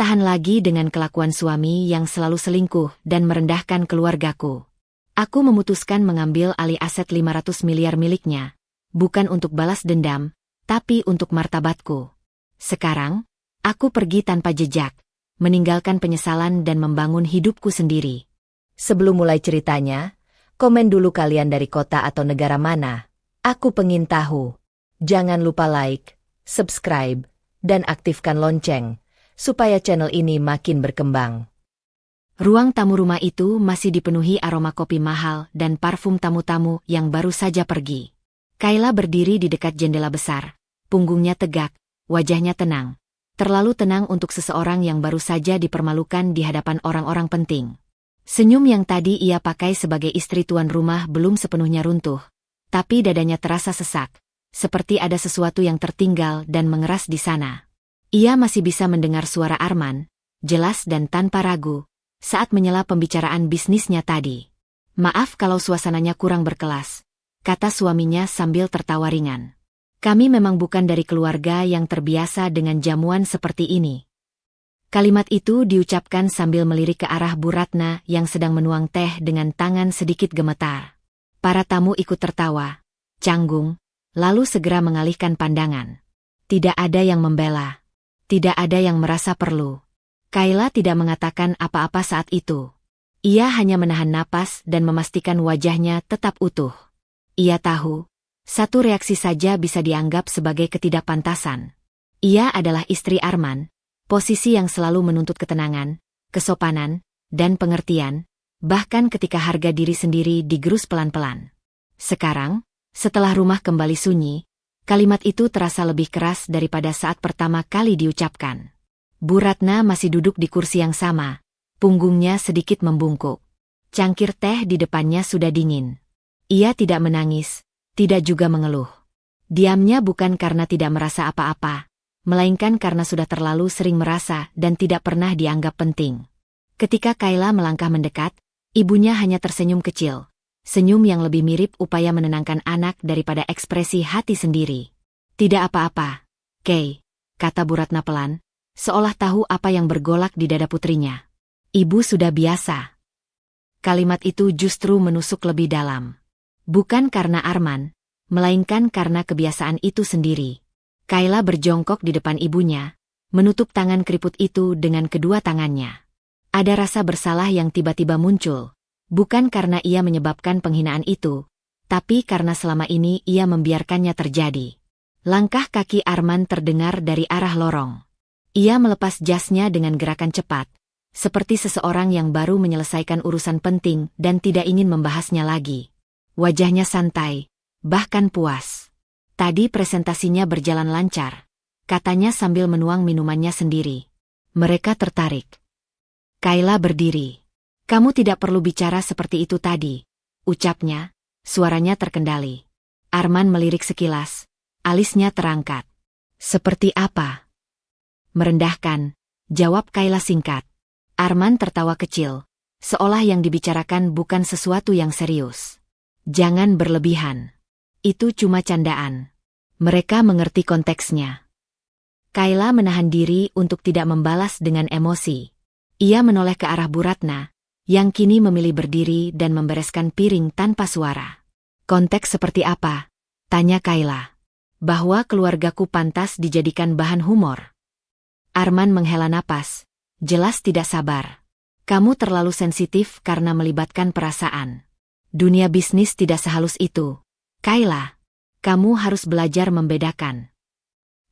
tahan lagi dengan kelakuan suami yang selalu selingkuh dan merendahkan keluargaku. Aku memutuskan mengambil alih aset 500 miliar miliknya, bukan untuk balas dendam, tapi untuk martabatku. Sekarang, aku pergi tanpa jejak, meninggalkan penyesalan dan membangun hidupku sendiri. Sebelum mulai ceritanya, komen dulu kalian dari kota atau negara mana. Aku pengen tahu. Jangan lupa like, subscribe, dan aktifkan lonceng, supaya channel ini makin berkembang. Ruang tamu rumah itu masih dipenuhi aroma kopi mahal dan parfum tamu-tamu yang baru saja pergi. Kayla berdiri di dekat jendela besar, punggungnya tegak, wajahnya tenang. Terlalu tenang untuk seseorang yang baru saja dipermalukan di hadapan orang-orang penting. Senyum yang tadi ia pakai sebagai istri tuan rumah belum sepenuhnya runtuh, tapi dadanya terasa sesak, seperti ada sesuatu yang tertinggal dan mengeras di sana. Ia masih bisa mendengar suara Arman, jelas dan tanpa ragu, saat menyela pembicaraan bisnisnya tadi. "Maaf kalau suasananya kurang berkelas," kata suaminya sambil tertawa ringan. "Kami memang bukan dari keluarga yang terbiasa dengan jamuan seperti ini." Kalimat itu diucapkan sambil melirik ke arah Bu Ratna yang sedang menuang teh dengan tangan sedikit gemetar. Para tamu ikut tertawa, canggung, lalu segera mengalihkan pandangan. Tidak ada yang membela. Tidak ada yang merasa perlu. Kayla tidak mengatakan apa-apa saat itu. Ia hanya menahan napas dan memastikan wajahnya tetap utuh. Ia tahu, satu reaksi saja bisa dianggap sebagai ketidakpantasan. Ia adalah istri Arman, posisi yang selalu menuntut ketenangan, kesopanan, dan pengertian, bahkan ketika harga diri sendiri digerus pelan-pelan. Sekarang, setelah rumah kembali sunyi, kalimat itu terasa lebih keras daripada saat pertama kali diucapkan. Bu Ratna masih duduk di kursi yang sama, punggungnya sedikit membungkuk. Cangkir teh di depannya sudah dingin. Ia tidak menangis, tidak juga mengeluh. Diamnya bukan karena tidak merasa apa-apa, melainkan karena sudah terlalu sering merasa dan tidak pernah dianggap penting. Ketika Kayla melangkah mendekat, ibunya hanya tersenyum kecil. Senyum yang lebih mirip upaya menenangkan anak daripada ekspresi hati sendiri. "Tidak apa-apa, Kay," kata Bu Ratna pelan, seolah tahu apa yang bergolak di dada putrinya. "Ibu sudah biasa." Kalimat itu justru menusuk lebih dalam. Bukan karena Arman, melainkan karena kebiasaan itu sendiri. Kayla berjongkok di depan ibunya, menutup tangan keriput itu dengan kedua tangannya. Ada rasa bersalah yang tiba-tiba muncul. Bukan karena ia menyebabkan penghinaan itu, tapi karena selama ini ia membiarkannya terjadi. Langkah kaki Arman terdengar dari arah lorong. Ia melepas jasnya dengan gerakan cepat, seperti seseorang yang baru menyelesaikan urusan penting dan tidak ingin membahasnya lagi. Wajahnya santai, bahkan puas. "Tadi presentasinya berjalan lancar," katanya sambil menuang minumannya sendiri. Mereka tertarik. Kayla berdiri. "Kamu tidak perlu bicara seperti itu tadi," ucapnya, suaranya terkendali. Arman melirik sekilas, alisnya terangkat. "Seperti apa?" "Merendahkan," jawab Kayla singkat. Arman tertawa kecil, seolah yang dibicarakan bukan sesuatu yang serius. "Jangan berlebihan. Itu cuma candaan." Mereka mengerti konteksnya. Kayla menahan diri untuk tidak membalas dengan emosi. Ia menoleh ke arah Bu Ratna, yang kini memilih berdiri dan membereskan piring tanpa suara. "Konteks seperti apa?" tanya Kayla. "Bahwa keluargaku pantas dijadikan bahan humor." Arman menghela napas, jelas tidak sabar. "Kamu terlalu sensitif karena melibatkan perasaan. Dunia bisnis tidak sehalus itu. Kayla, kamu harus belajar membedakan."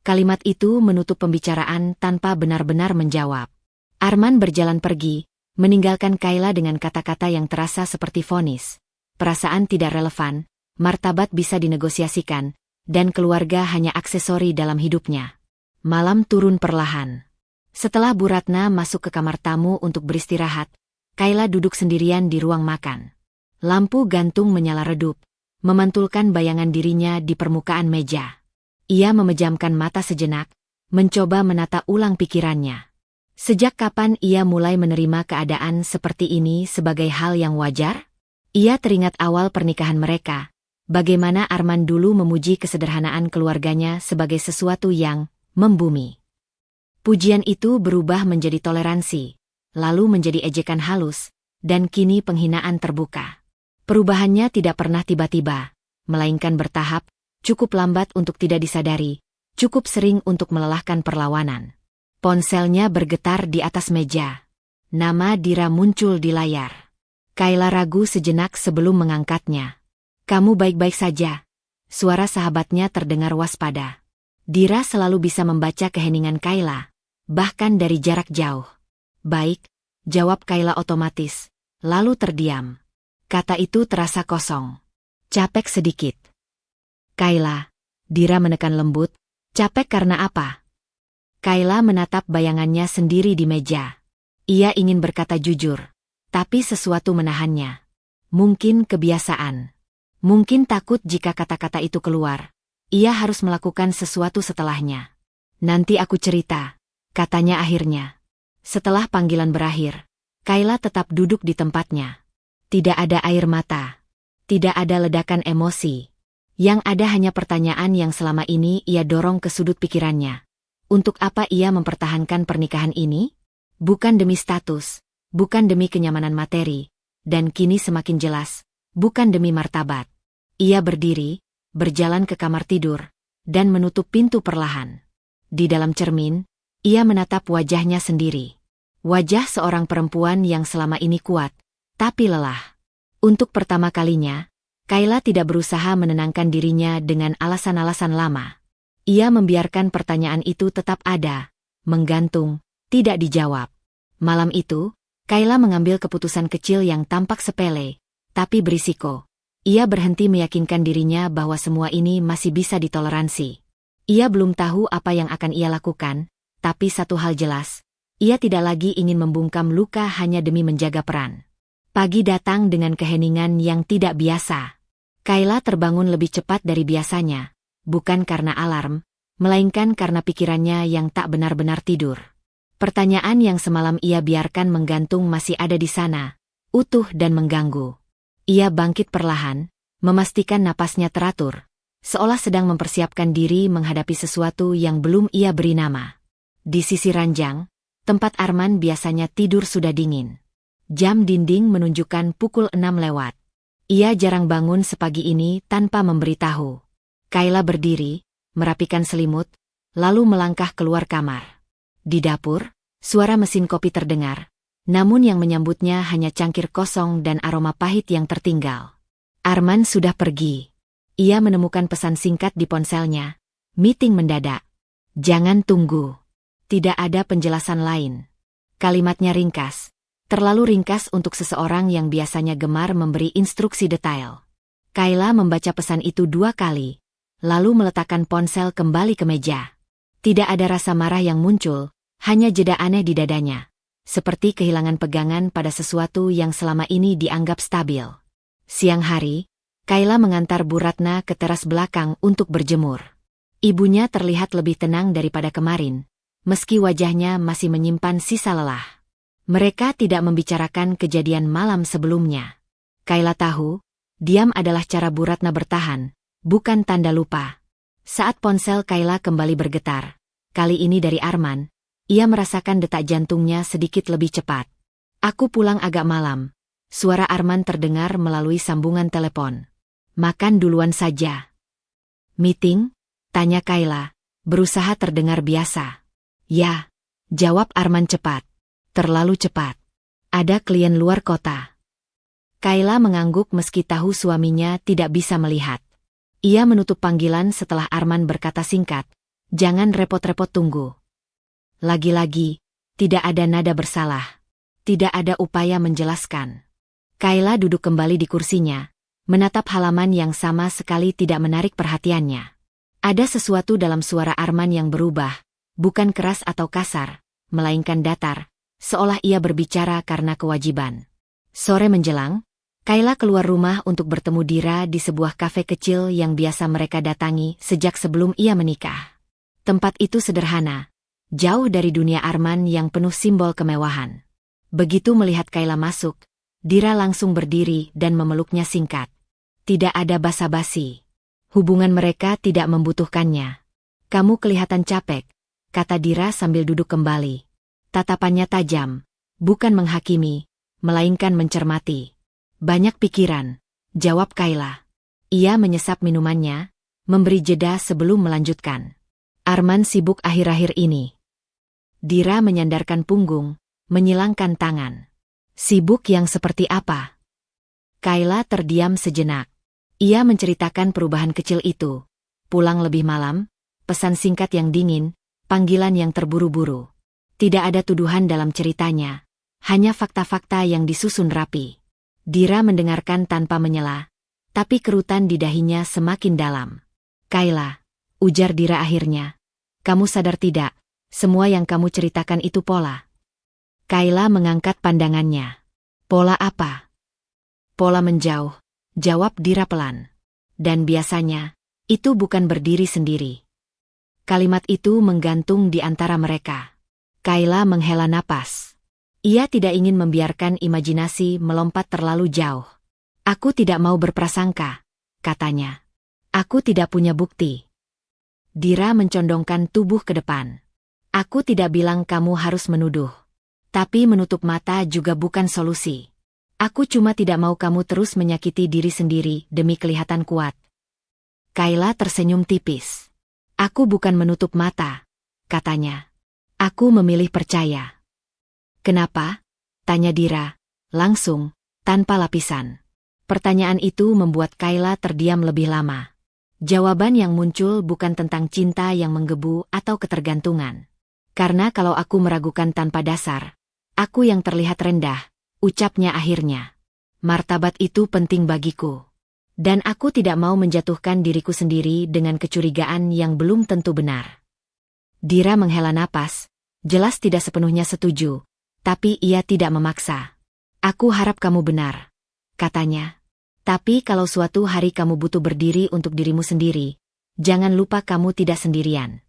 Kalimat itu menutup pembicaraan tanpa benar-benar menjawab. Arman berjalan pergi, meninggalkan Kayla dengan kata-kata yang terasa seperti vonis. Perasaan tidak relevan, martabat bisa dinegosiasikan, dan keluarga hanya aksesori dalam hidupnya. Malam turun perlahan. Setelah Bu Ratna masuk ke kamar tamu untuk beristirahat, Kayla duduk sendirian di ruang makan. Lampu gantung menyala redup, memantulkan bayangan dirinya di permukaan meja. Ia memejamkan mata sejenak, mencoba menata ulang pikirannya. Sejak kapan ia mulai menerima keadaan seperti ini sebagai hal yang wajar? Ia teringat awal pernikahan mereka, bagaimana Arman dulu memuji kesederhanaan keluarganya sebagai sesuatu yang membumi. Pujian itu berubah menjadi toleransi, lalu menjadi ejekan halus, dan kini penghinaan terbuka. Perubahannya tidak pernah tiba-tiba, melainkan bertahap, cukup lambat untuk tidak disadari, cukup sering untuk melelahkan perlawanan. Ponselnya bergetar di atas meja. Nama Dira muncul di layar. Kayla ragu sejenak sebelum mengangkatnya. "Kamu baik-baik saja?" Suara sahabatnya terdengar waspada. Dira selalu bisa membaca keheningan Kayla, bahkan dari jarak jauh. "Baik," jawab Kayla otomatis, lalu terdiam. Kata itu terasa kosong. "Capek sedikit." "Kayla," Dira menekan lembut, "capek karena apa?" Kayla menatap bayangannya sendiri di meja. Ia ingin berkata jujur, tapi sesuatu menahannya. Mungkin kebiasaan. Mungkin takut jika kata-kata itu keluar. Ia harus melakukan sesuatu setelahnya. "Nanti aku cerita," katanya akhirnya. Setelah panggilan berakhir, Kayla tetap duduk di tempatnya. Tidak ada air mata. Tidak ada ledakan emosi. Yang ada hanya pertanyaan yang selama ini ia dorong ke sudut pikirannya. Untuk apa ia mempertahankan pernikahan ini? Bukan demi status, bukan demi kenyamanan materi, dan kini semakin jelas, bukan demi martabat. Ia berdiri, berjalan ke kamar tidur, dan menutup pintu perlahan. Di dalam cermin, ia menatap wajahnya sendiri. Wajah seorang perempuan yang selama ini kuat, tapi lelah. Untuk pertama kalinya, Kayla tidak berusaha menenangkan dirinya dengan alasan-alasan lama. Ia membiarkan pertanyaan itu tetap ada, menggantung, tidak dijawab. Malam itu, Kayla mengambil keputusan kecil yang tampak sepele, tapi berisiko. Ia berhenti meyakinkan dirinya bahwa semua ini masih bisa ditoleransi. Ia belum tahu apa yang akan ia lakukan, tapi satu hal jelas, ia tidak lagi ingin membungkam luka hanya demi menjaga peran. Pagi datang dengan keheningan yang tidak biasa. Kayla terbangun lebih cepat dari biasanya, bukan karena alarm, melainkan karena pikirannya yang tak benar-benar tidur. Pertanyaan yang semalam ia biarkan menggantung masih ada di sana, utuh dan mengganggu. Ia bangkit perlahan, memastikan napasnya teratur, seolah sedang mempersiapkan diri menghadapi sesuatu yang belum ia beri nama. Di sisi ranjang, tempat Arman biasanya tidur sudah dingin. Jam dinding menunjukkan pukul 6 lewat. Ia jarang bangun sepagi ini tanpa memberitahu. Kayla berdiri, merapikan selimut, lalu melangkah keluar kamar. Di dapur, suara mesin kopi terdengar, namun yang menyambutnya hanya cangkir kosong dan aroma pahit yang tertinggal. Arman sudah pergi. Ia menemukan pesan singkat di ponselnya. "Meeting mendadak. Jangan tunggu." Tidak ada penjelasan lain. Kalimatnya ringkas. Terlalu ringkas untuk seseorang yang biasanya gemar memberi instruksi detail. Kayla membaca pesan itu 2 kali, lalu meletakkan ponsel kembali ke meja. Tidak ada rasa marah yang muncul, hanya jeda aneh di dadanya. Seperti kehilangan pegangan pada sesuatu yang selama ini dianggap stabil. Siang hari, Kayla mengantar Bu Ratna ke teras belakang untuk berjemur. Ibunya terlihat lebih tenang daripada kemarin, meski wajahnya masih menyimpan sisa lelah. Mereka tidak membicarakan kejadian malam sebelumnya. Kayla tahu, diam adalah cara Bu Ratna bertahan, bukan tanda lupa. Saat ponsel Kayla kembali bergetar, kali ini dari Arman, ia merasakan detak jantungnya sedikit lebih cepat. "Aku pulang agak malam." Suara Arman terdengar melalui sambungan telepon. "Makan duluan saja." "Meeting?" tanya Kayla, berusaha terdengar biasa. "Ya," jawab Arman cepat. "Terlalu cepat. Ada klien luar kota." Kayla mengangguk meski tahu suaminya tidak bisa melihat. Ia menutup panggilan setelah Arman berkata singkat, "Jangan repot-repot tunggu." Lagi-lagi, tidak ada nada bersalah. Tidak ada upaya menjelaskan. Kayla duduk kembali di kursinya, menatap halaman yang sama sekali tidak menarik perhatiannya. Ada sesuatu dalam suara Arman yang berubah, bukan keras atau kasar, melainkan datar, seolah ia berbicara karena kewajiban. Sore menjelang, Kayla keluar rumah untuk bertemu Dira di sebuah kafe kecil yang biasa mereka datangi sejak sebelum ia menikah. Tempat itu sederhana, jauh dari dunia Arman yang penuh simbol kemewahan. Begitu melihat Kayla masuk, Dira langsung berdiri dan memeluknya singkat. Tidak ada basa-basi. Hubungan mereka tidak membutuhkannya. "Kamu kelihatan capek," kata Dira sambil duduk kembali. Tatapannya tajam, bukan menghakimi, melainkan mencermati. Banyak pikiran, jawab Kayla. Ia menyesap minumannya, memberi jeda sebelum melanjutkan. Arman sibuk akhir-akhir ini. Dira menyandarkan punggung, menyilangkan tangan. Sibuk yang seperti apa? Kayla terdiam sejenak. Ia menceritakan perubahan kecil itu. Pulang lebih malam, pesan singkat yang dingin, panggilan yang terburu-buru. Tidak ada tuduhan dalam ceritanya, hanya fakta-fakta yang disusun rapi. Dira mendengarkan tanpa menyela, tapi kerutan di dahinya semakin dalam. Kayla, ujar Dira akhirnya. Kamu sadar tidak, semua yang kamu ceritakan itu pola. Kayla mengangkat pandangannya. Pola apa? Pola menjauh, jawab Dira pelan. Dan biasanya, itu bukan berdiri sendiri. Kalimat itu menggantung di antara mereka. Kayla menghela napas. Ia tidak ingin membiarkan imajinasi melompat terlalu jauh. Aku tidak mau berprasangka, katanya. Aku tidak punya bukti. Dira mencondongkan tubuh ke depan. Aku tidak bilang kamu harus menuduh. Tapi menutup mata juga bukan solusi. Aku cuma tidak mau kamu terus menyakiti diri sendiri demi kelihatan kuat. Kayla tersenyum tipis. Aku bukan menutup mata, katanya. Aku memilih percaya. Kenapa? Tanya Dira, langsung, tanpa lapisan. Pertanyaan itu membuat Kayla terdiam lebih lama. Jawaban yang muncul bukan tentang cinta yang menggebu atau ketergantungan. Karena kalau aku meragukan tanpa dasar, aku yang terlihat rendah, ucapnya akhirnya. Martabat itu penting bagiku. Dan aku tidak mau menjatuhkan diriku sendiri dengan kecurigaan yang belum tentu benar. Dira menghela napas, jelas tidak sepenuhnya setuju, tapi ia tidak memaksa. Aku harap kamu benar, katanya. Tapi kalau suatu hari kamu butuh berdiri untuk dirimu sendiri, jangan lupa kamu tidak sendirian.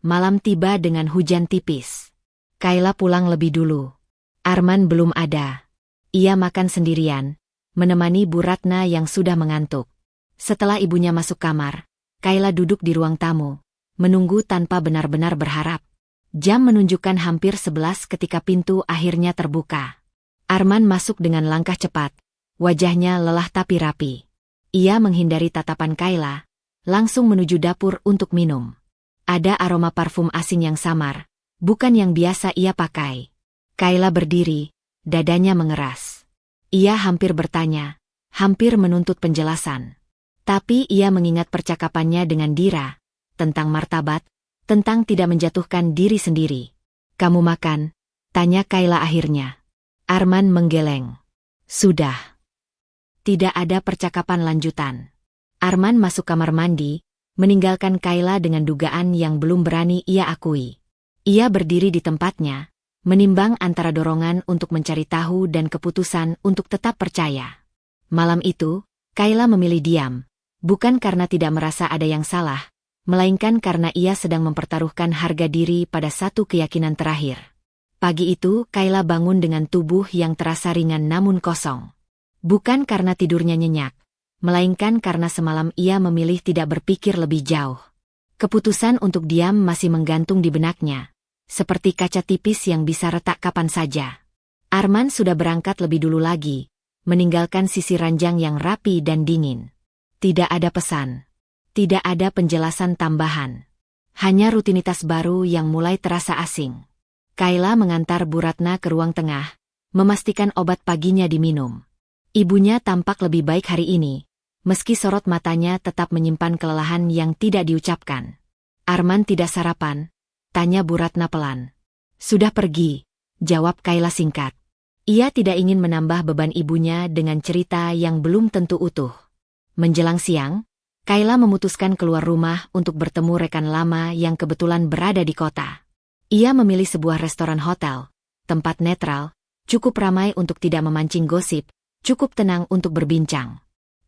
Malam tiba dengan hujan tipis. Kayla pulang lebih dulu. Arman belum ada. Ia makan sendirian, menemani Bu Ratna yang sudah mengantuk. Setelah ibunya masuk kamar, Kayla duduk di ruang tamu, menunggu tanpa benar-benar berharap. Jam menunjukkan hampir 11 ketika pintu akhirnya terbuka. Arman masuk dengan langkah cepat, wajahnya lelah tapi rapi. Ia menghindari tatapan Kayla, langsung menuju dapur untuk minum. Ada aroma parfum asing yang samar, bukan yang biasa ia pakai. Kayla berdiri, dadanya mengeras. Ia hampir bertanya, hampir menuntut penjelasan. Tapi ia mengingat percakapannya dengan Dira, tentang martabat, tentang tidak menjatuhkan diri sendiri. Kamu makan? Tanya Kayla akhirnya. Arman menggeleng. Sudah. Tidak ada percakapan lanjutan. Arman masuk kamar mandi, meninggalkan Kayla dengan dugaan yang belum berani ia akui. Ia berdiri di tempatnya, menimbang antara dorongan untuk mencari tahu dan keputusan untuk tetap percaya. Malam itu, Kayla memilih diam, bukan karena tidak merasa ada yang salah, melainkan karena ia sedang mempertaruhkan harga diri pada satu keyakinan terakhir. Pagi itu, Kayla bangun dengan tubuh yang terasa ringan namun kosong. Bukan karena tidurnya nyenyak, melainkan karena semalam ia memilih tidak berpikir lebih jauh. Keputusan untuk diam masih menggantung di benaknya, seperti kaca tipis yang bisa retak kapan saja. Arman sudah berangkat lebih dulu lagi, meninggalkan sisi ranjang yang rapi dan dingin. Tidak ada pesan. Tidak ada penjelasan tambahan. Hanya rutinitas baru yang mulai terasa asing. Kayla mengantar Bu Ratna ke ruang tengah, memastikan obat paginya diminum. Ibunya tampak lebih baik hari ini, meski sorot matanya tetap menyimpan kelelahan yang tidak diucapkan. Arman tidak sarapan? Tanya Bu Ratna pelan. Sudah pergi, jawab Kayla singkat. Ia tidak ingin menambah beban ibunya dengan cerita yang belum tentu utuh. Menjelang siang, Kayla memutuskan keluar rumah untuk bertemu rekan lama yang kebetulan berada di kota. Ia memilih sebuah restoran hotel, tempat netral, cukup ramai untuk tidak memancing gosip, cukup tenang untuk berbincang.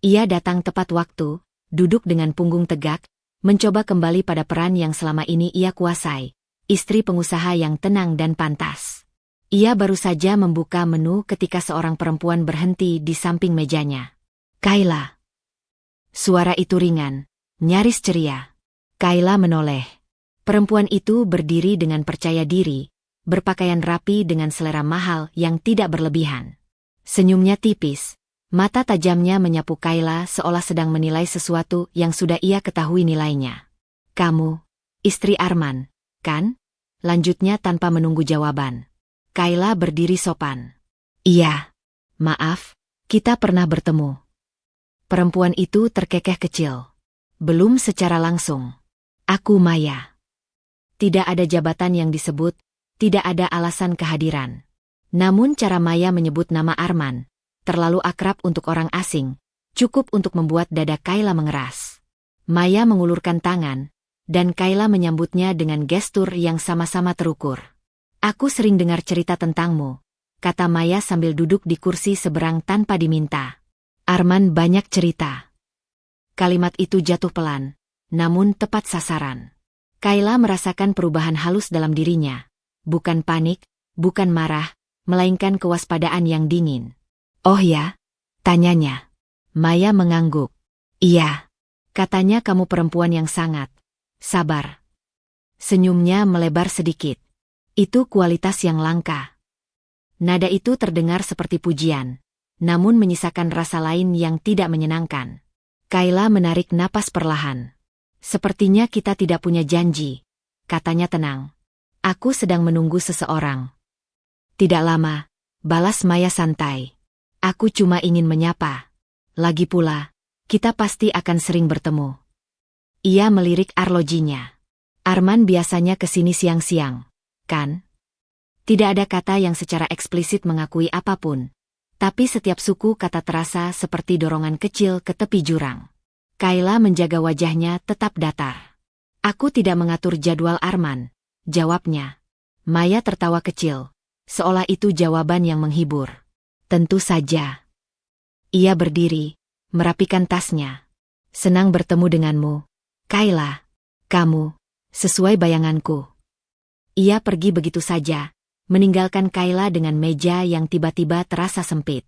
Ia datang tepat waktu, duduk dengan punggung tegak, mencoba kembali pada peran yang selama ini ia kuasai. Istri pengusaha yang tenang dan pantas. Ia baru saja membuka menu ketika seorang perempuan berhenti di samping mejanya. Kayla. Suara itu ringan, nyaris ceria. Kayla menoleh. Perempuan itu berdiri dengan percaya diri, berpakaian rapi dengan selera mahal yang tidak berlebihan. Senyumnya tipis, mata tajamnya menyapu Kayla seolah sedang menilai sesuatu yang sudah ia ketahui nilainya. "Kamu, istri Arman, kan?" lanjutnya tanpa menunggu jawaban. Kayla berdiri sopan. "Iya. Maaf, kita pernah bertemu." Perempuan itu terkekeh kecil. "Belum secara langsung. Aku Maya." Tidak ada jabatan yang disebut, tidak ada alasan kehadiran. Namun cara Maya menyebut nama Arman, terlalu akrab untuk orang asing, cukup untuk membuat dada Kayla mengeras. Maya mengulurkan tangan, dan Kayla menyambutnya dengan gestur yang sama-sama terukur. "Aku sering dengar cerita tentangmu," kata Maya sambil duduk di kursi seberang tanpa diminta. "Arman banyak cerita." Kalimat itu jatuh pelan, namun tepat sasaran. Kayla merasakan perubahan halus dalam dirinya. Bukan panik, bukan marah, melainkan kewaspadaan yang dingin. "Oh ya?" tanyanya. Maya mengangguk. "Iya." Katanya, "Kamu perempuan yang sangat sabar." Senyumnya melebar sedikit. "Itu kualitas yang langka." Nada itu terdengar seperti pujian, namun menyisakan rasa lain yang tidak menyenangkan. Kayla menarik napas perlahan. "Sepertinya kita tidak punya janji," katanya tenang. "Aku sedang menunggu seseorang." "Tidak lama," balas Maya santai. "Aku cuma ingin menyapa. Lagi pula, kita pasti akan sering bertemu." Ia melirik arlojinya. "Arman biasanya kesini siang-siang, kan?" Tidak ada kata yang secara eksplisit mengakui apapun, tapi setiap suku kata terasa seperti dorongan kecil ke tepi jurang. Kayla menjaga wajahnya tetap datar. "Aku tidak mengatur jadwal Arman," jawabnya. Maya tertawa kecil, seolah itu jawaban yang menghibur. "Tentu saja." Ia berdiri, merapikan tasnya. "Senang bertemu denganmu, Kayla. Kamu, sesuai bayanganku." Ia pergi begitu saja, meninggalkan Kayla dengan meja yang tiba-tiba terasa sempit.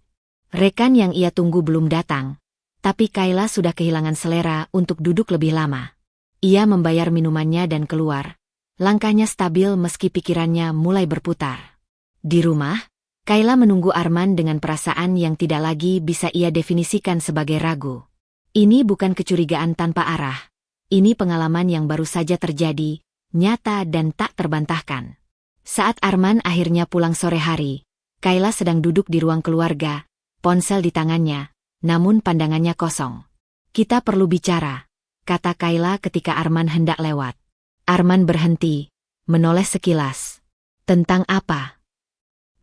Rekan yang ia tunggu belum datang, tapi Kayla sudah kehilangan selera untuk duduk lebih lama. Ia membayar minumannya dan keluar. Langkahnya stabil meski pikirannya mulai berputar. Di rumah, Kayla menunggu Arman dengan perasaan yang tidak lagi bisa ia definisikan sebagai ragu. Ini bukan kecurigaan tanpa arah. Ini pengalaman yang baru saja terjadi, nyata dan tak terbantahkan. Saat Arman akhirnya pulang sore hari, Kayla sedang duduk di ruang keluarga, ponsel di tangannya, namun pandangannya kosong. "Kita perlu bicara," kata Kayla ketika Arman hendak lewat. Arman berhenti, menoleh sekilas. "Tentang apa?"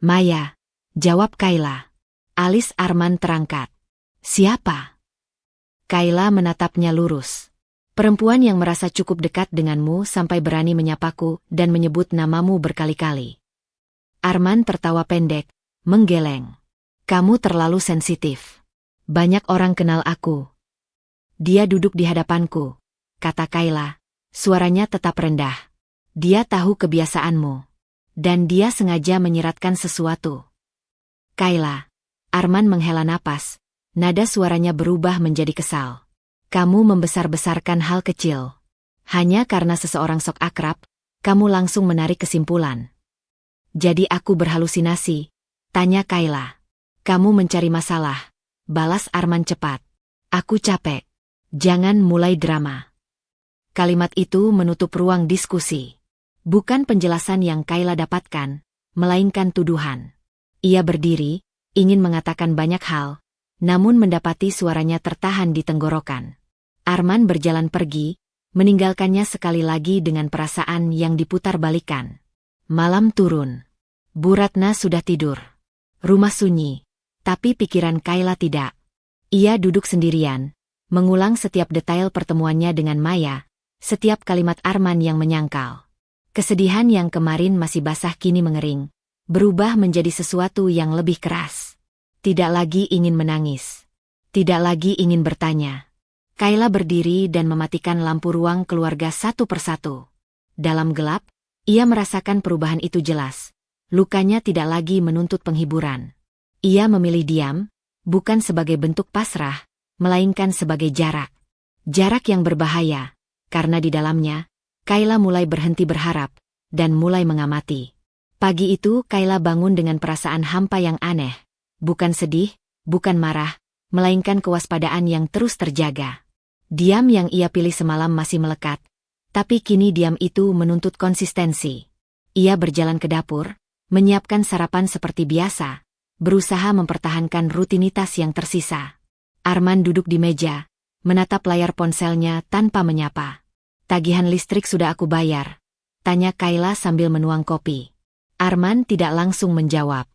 "Maya," jawab Kayla. Alis Arman terangkat. "Siapa?" Kayla menatapnya lurus. "Perempuan yang merasa cukup dekat denganmu sampai berani menyapaku dan menyebut namamu berkali-kali." Arman tertawa pendek, menggeleng. "Kamu terlalu sensitif. Banyak orang kenal aku." "Dia duduk di hadapanku," kata Kayla, suaranya tetap rendah. "Dia tahu kebiasaanmu. Dan dia sengaja menyiratkan sesuatu." "Kayla." Arman menghela napas, nada suaranya berubah menjadi kesal. "Kamu membesar-besarkan hal kecil. Hanya karena seseorang sok akrab, kamu langsung menarik kesimpulan." "Jadi aku berhalusinasi?" tanya Kayla. "Kamu mencari masalah," balas Arman cepat. "Aku capek. Jangan mulai drama." Kalimat itu menutup ruang diskusi. Bukan penjelasan yang Kayla dapatkan, melainkan tuduhan. Ia berdiri, ingin mengatakan banyak hal, namun mendapati suaranya tertahan di tenggorokan. Arman berjalan pergi, meninggalkannya sekali lagi dengan perasaan yang diputar-balikan. Malam turun. Bu Ratna sudah tidur. Rumah sunyi. Tapi pikiran Kayla tidak. Ia duduk sendirian, mengulang setiap detail pertemuannya dengan Maya, setiap kalimat Arman yang menyangkal. Kesedihan yang kemarin masih basah kini mengering, berubah menjadi sesuatu yang lebih keras. Tidak lagi ingin menangis. Tidak lagi ingin bertanya. Kayla berdiri dan mematikan lampu ruang keluarga satu persatu. Dalam gelap, ia merasakan perubahan itu jelas. Lukanya tidak lagi menuntut penghiburan. Ia memilih diam, bukan sebagai bentuk pasrah, melainkan sebagai jarak. Jarak yang berbahaya, karena di dalamnya, Kayla mulai berhenti berharap, dan mulai mengamati. Pagi itu Kayla bangun dengan perasaan hampa yang aneh. Bukan sedih, bukan marah, melainkan kewaspadaan yang terus terjaga. Diam yang ia pilih semalam masih melekat, tapi kini diam itu menuntut konsistensi. Ia berjalan ke dapur, menyiapkan sarapan seperti biasa, berusaha mempertahankan rutinitas yang tersisa. Arman duduk di meja, menatap layar ponselnya tanpa menyapa. "Tagihan listrik sudah aku bayar?" tanya Kayla sambil menuang kopi. Arman tidak langsung menjawab.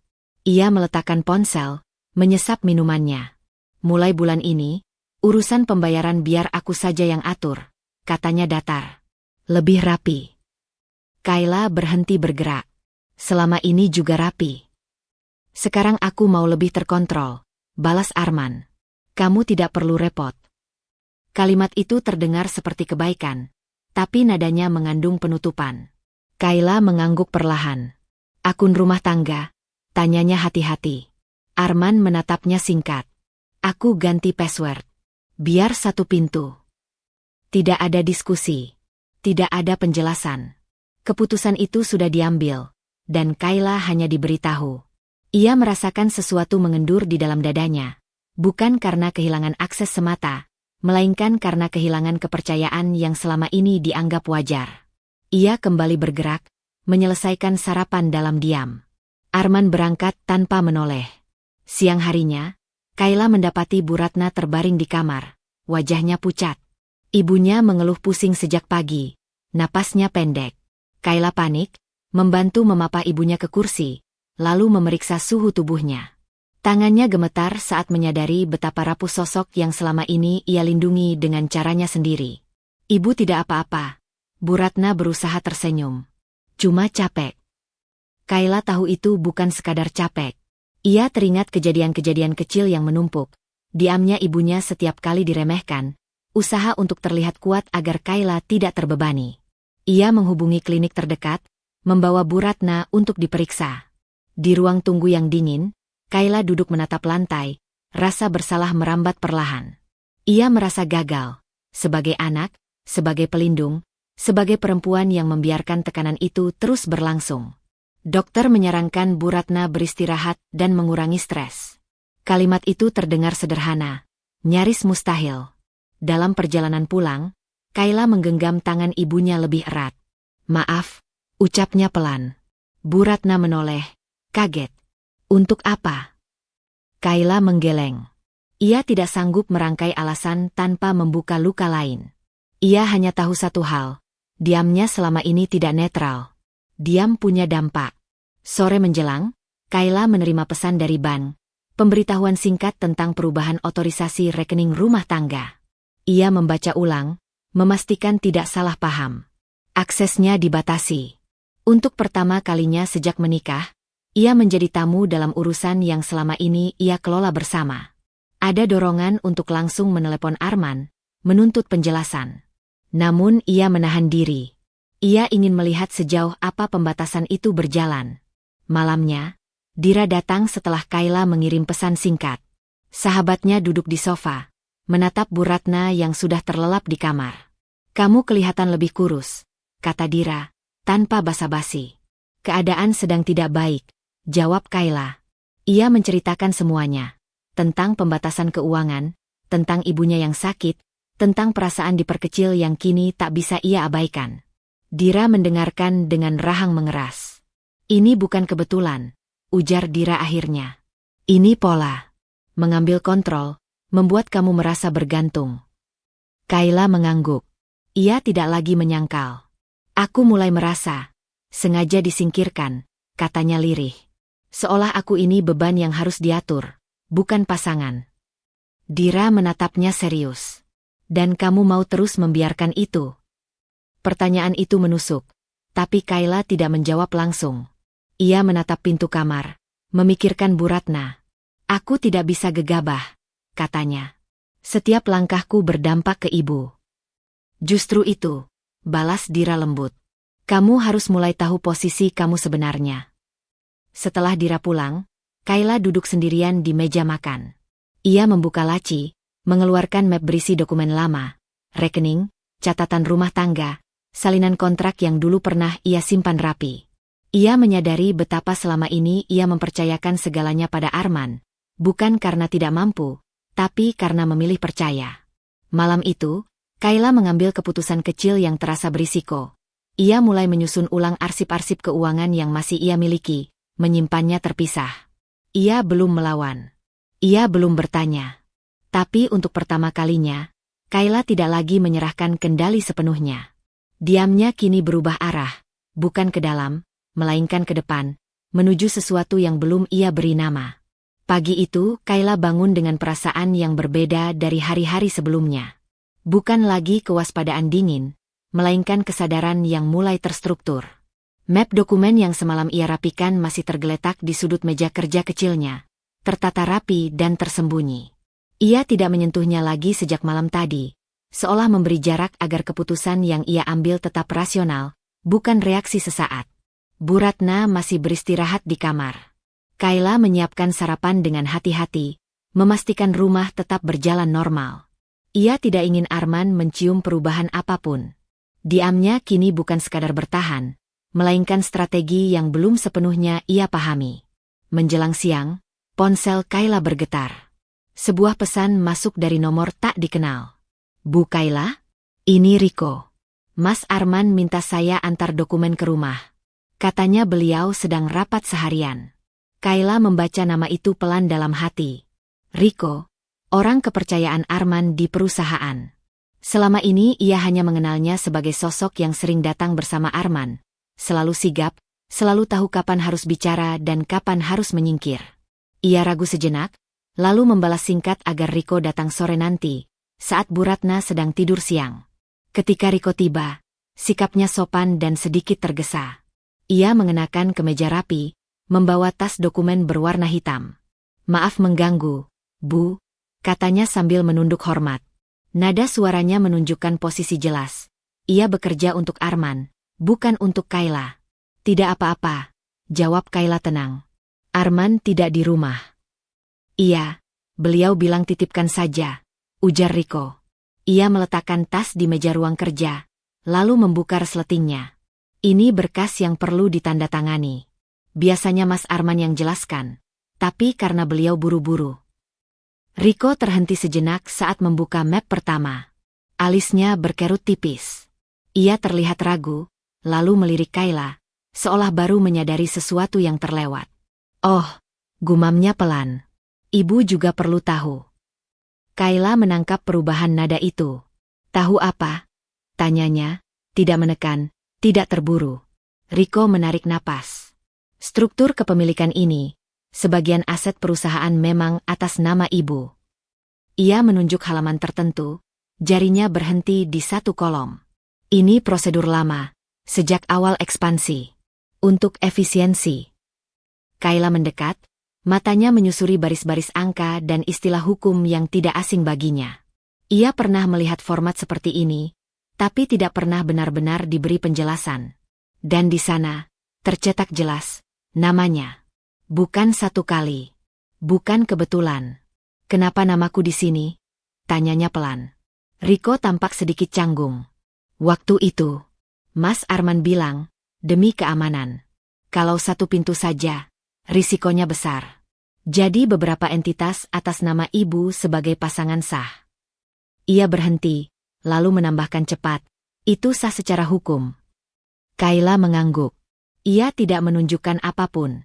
Ia meletakkan ponsel, menyesap minumannya. "Mulai bulan ini, urusan pembayaran biar aku saja yang atur," katanya datar. "Lebih rapi." Kayla berhenti bergerak. "Selama ini juga rapi." "Sekarang aku mau lebih terkontrol," balas Arman. "Kamu tidak perlu repot." Kalimat itu terdengar seperti kebaikan, tapi nadanya mengandung penutupan. Kayla mengangguk perlahan. "Akun rumah tangga?" tanyanya hati-hati. Arman menatapnya singkat. "Aku ganti password. Biar satu pintu." Tidak ada diskusi. Tidak ada penjelasan. Keputusan itu sudah diambil, dan Kayla hanya diberitahu. Ia merasakan sesuatu mengendur di dalam dadanya, bukan karena kehilangan akses semata, melainkan karena kehilangan kepercayaan yang selama ini dianggap wajar. Ia kembali bergerak, menyelesaikan sarapan dalam diam. Arman berangkat tanpa menoleh. Siang harinya, Kayla mendapati Bu Ratna terbaring di kamar, wajahnya pucat. Ibunya mengeluh pusing sejak pagi, napasnya pendek. Kayla panik, membantu memapah ibunya ke kursi, lalu memeriksa suhu tubuhnya. Tangannya gemetar saat menyadari betapa rapuh sosok yang selama ini ia lindungi dengan caranya sendiri. "Ibu tidak apa-apa." Bu Ratna berusaha tersenyum. "Cuma capek." Kayla tahu itu bukan sekadar capek. Ia teringat kejadian-kejadian kecil yang menumpuk. Diamnya ibunya setiap kali diremehkan, usaha untuk terlihat kuat agar Kayla tidak terbebani. Ia menghubungi klinik terdekat, membawa Bu Ratna untuk diperiksa. Di ruang tunggu yang dingin, Kayla duduk menatap lantai, rasa bersalah merambat perlahan. Ia merasa gagal, sebagai anak, sebagai pelindung, sebagai perempuan yang membiarkan tekanan itu terus berlangsung. Dokter menyarankan Bu Ratna beristirahat dan mengurangi stres. Kalimat itu terdengar sederhana, nyaris mustahil. Dalam perjalanan pulang, Kayla menggenggam tangan ibunya lebih erat. "Maaf," ucapnya pelan. Bu Ratna menoleh, kaget. "Untuk apa?" Kayla menggeleng. Ia tidak sanggup merangkai alasan tanpa membuka luka lain. Ia hanya tahu satu hal, diamnya selama ini tidak netral. Diam punya dampak. Sore menjelang, Kayla menerima pesan dari bank, pemberitahuan singkat tentang perubahan otorisasi rekening rumah tangga. Ia membaca ulang, memastikan tidak salah paham. Aksesnya dibatasi. Untuk pertama kalinya sejak menikah, ia menjadi tamu dalam urusan yang selama ini ia kelola bersama. Ada dorongan untuk langsung menelepon Arman, menuntut penjelasan. Namun ia menahan diri. Ia ingin melihat sejauh apa pembatasan itu berjalan. Malamnya, Dira datang setelah Kayla mengirim pesan singkat. Sahabatnya duduk di sofa, menatap Bu Ratna yang sudah terlelap di kamar. "Kamu kelihatan lebih kurus," kata Dira, tanpa basa-basi. "Keadaan sedang tidak baik," jawab Kayla. Ia menceritakan semuanya. Tentang pembatasan keuangan, tentang ibunya yang sakit, tentang perasaan diperkecil yang kini tak bisa ia abaikan. Dira mendengarkan dengan rahang mengeras. "Ini bukan kebetulan," ujar Dira akhirnya. "Ini pola. Mengambil kontrol, membuat kamu merasa bergantung." Kayla mengangguk. Ia tidak lagi menyangkal. "Aku mulai merasa sengaja disingkirkan," katanya lirih. "Seolah aku ini beban yang harus diatur, bukan pasangan." Dira menatapnya serius. "Dan kamu mau terus membiarkan itu?" Pertanyaan itu menusuk, tapi Kayla tidak menjawab langsung. Ia menatap pintu kamar, memikirkan Bu Ratna. "Aku tidak bisa gegabah," katanya. "Setiap langkahku berdampak ke ibu." "Justru itu," balas Dira lembut. "Kamu harus mulai tahu posisi kamu sebenarnya." Setelah Dira pulang, Kayla duduk sendirian di meja makan. Ia membuka laci, mengeluarkan map berisi dokumen lama, rekening, catatan rumah tangga, Salinan kontrak yang dulu pernah ia simpan rapi. Ia menyadari betapa selama ini ia mempercayakan segalanya pada Arman, bukan karena tidak mampu, tapi karena memilih percaya. Malam itu, Kayla mengambil keputusan kecil yang terasa berisiko. Ia mulai menyusun ulang arsip-arsip keuangan yang masih ia miliki, menyimpannya terpisah. Ia belum melawan. Ia belum bertanya. Tapi untuk pertama kalinya, Kayla tidak lagi menyerahkan kendali sepenuhnya. Diamnya kini berubah arah, bukan ke dalam, melainkan ke depan, menuju sesuatu yang belum ia beri nama. Pagi itu, Kayla bangun dengan perasaan yang berbeda dari hari-hari sebelumnya. Bukan lagi kewaspadaan dingin, melainkan kesadaran yang mulai terstruktur. Map dokumen yang semalam ia rapikan masih tergeletak di sudut meja kerja kecilnya, tertata rapi dan tersembunyi. Ia tidak menyentuhnya lagi sejak malam tadi, seolah memberi jarak agar keputusan yang ia ambil tetap rasional, bukan reaksi sesaat. Bu Ratna masih beristirahat di kamar. Kayla menyiapkan sarapan dengan hati-hati, memastikan rumah tetap berjalan normal. Ia tidak ingin Arman mencium perubahan apapun. Diamnya kini bukan sekadar bertahan, melainkan strategi yang belum sepenuhnya ia pahami. Menjelang siang, ponsel Kayla bergetar. Sebuah pesan masuk dari nomor tak dikenal. Bu Kayla? Ini Riko. Mas Arman minta saya antar dokumen ke rumah. Katanya beliau sedang rapat seharian. Kayla membaca nama itu pelan dalam hati. Riko, orang kepercayaan Arman di perusahaan. Selama ini ia hanya mengenalnya sebagai sosok yang sering datang bersama Arman. Selalu sigap, selalu tahu kapan harus bicara dan kapan harus menyingkir. Ia ragu sejenak, lalu membalas singkat agar Riko datang sore nanti, saat Bu Ratna sedang tidur siang. Ketika Riko tiba, sikapnya sopan dan sedikit tergesa. Ia mengenakan kemeja rapi, membawa tas dokumen berwarna hitam. Maaf mengganggu, Bu, katanya sambil menunduk hormat. Nada suaranya menunjukkan posisi jelas. Ia bekerja untuk Arman, bukan untuk Kayla. Tidak apa-apa, jawab Kayla tenang. Arman tidak di rumah. Iya, beliau bilang titipkan saja, ujar Riko. Ia meletakkan tas di meja ruang kerja, lalu membuka resletingnya. Ini berkas yang perlu ditandatangani. Biasanya Mas Arman yang jelaskan, tapi karena beliau buru-buru. Riko terhenti sejenak saat membuka map pertama. Alisnya berkerut tipis. Ia terlihat ragu, lalu melirik Kayla, seolah baru menyadari sesuatu yang terlewat. Oh, gumamnya pelan. Ibu juga perlu tahu. Kayla menangkap perubahan nada itu. Tahu apa? Tanyanya, tidak menekan, tidak terburu. Riko menarik napas. Struktur kepemilikan ini, sebagian aset perusahaan memang atas nama ibu. Ia menunjuk halaman tertentu, jarinya berhenti di satu kolom. Ini prosedur lama, sejak awal ekspansi. Untuk efisiensi. Kayla mendekat, matanya menyusuri baris-baris angka dan istilah hukum yang tidak asing baginya. Ia pernah melihat format seperti ini, tapi tidak pernah benar-benar diberi penjelasan. Dan di sana, tercetak jelas, namanya. Bukan satu kali. Bukan kebetulan. Kenapa namaku di sini? Tanyanya pelan. Riko tampak sedikit canggung. Waktu itu, Mas Arman bilang, demi keamanan. Kalau satu pintu saja, risikonya besar. Jadi beberapa entitas atas nama ibu sebagai pasangan sah. Ia berhenti, lalu menambahkan cepat, itu sah secara hukum. Kayla mengangguk. Ia tidak menunjukkan apapun.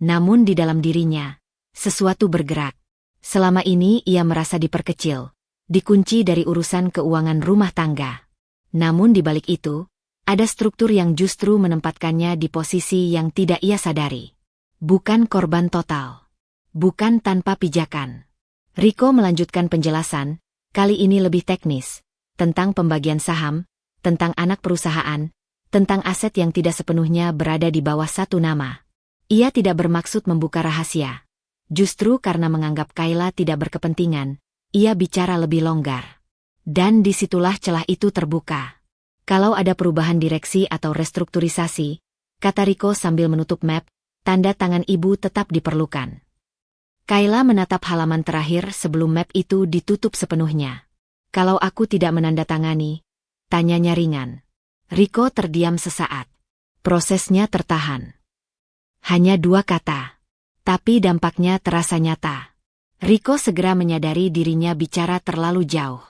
Namun di dalam dirinya, sesuatu bergerak. Selama ini ia merasa diperkecil, dikunci dari urusan keuangan rumah tangga. Namun di balik itu, ada struktur yang justru menempatkannya di posisi yang tidak ia sadari. Bukan korban total. Bukan tanpa pijakan. Riko melanjutkan penjelasan, kali ini lebih teknis, tentang pembagian saham, tentang anak perusahaan, tentang aset yang tidak sepenuhnya berada di bawah satu nama. Ia tidak bermaksud membuka rahasia. Justru karena menganggap Kayla tidak berkepentingan, ia bicara lebih longgar. Dan disitulah celah itu terbuka. Kalau ada perubahan direksi atau restrukturisasi, kata Riko sambil menutup map, tanda tangan ibu tetap diperlukan. Kayla menatap halaman terakhir sebelum map itu ditutup sepenuhnya. Kalau aku tidak menandatangani, tanyanya ringan. Riko terdiam sesaat. Prosesnya tertahan. Hanya 2 kata. Tapi dampaknya terasa nyata. Riko segera menyadari dirinya bicara terlalu jauh.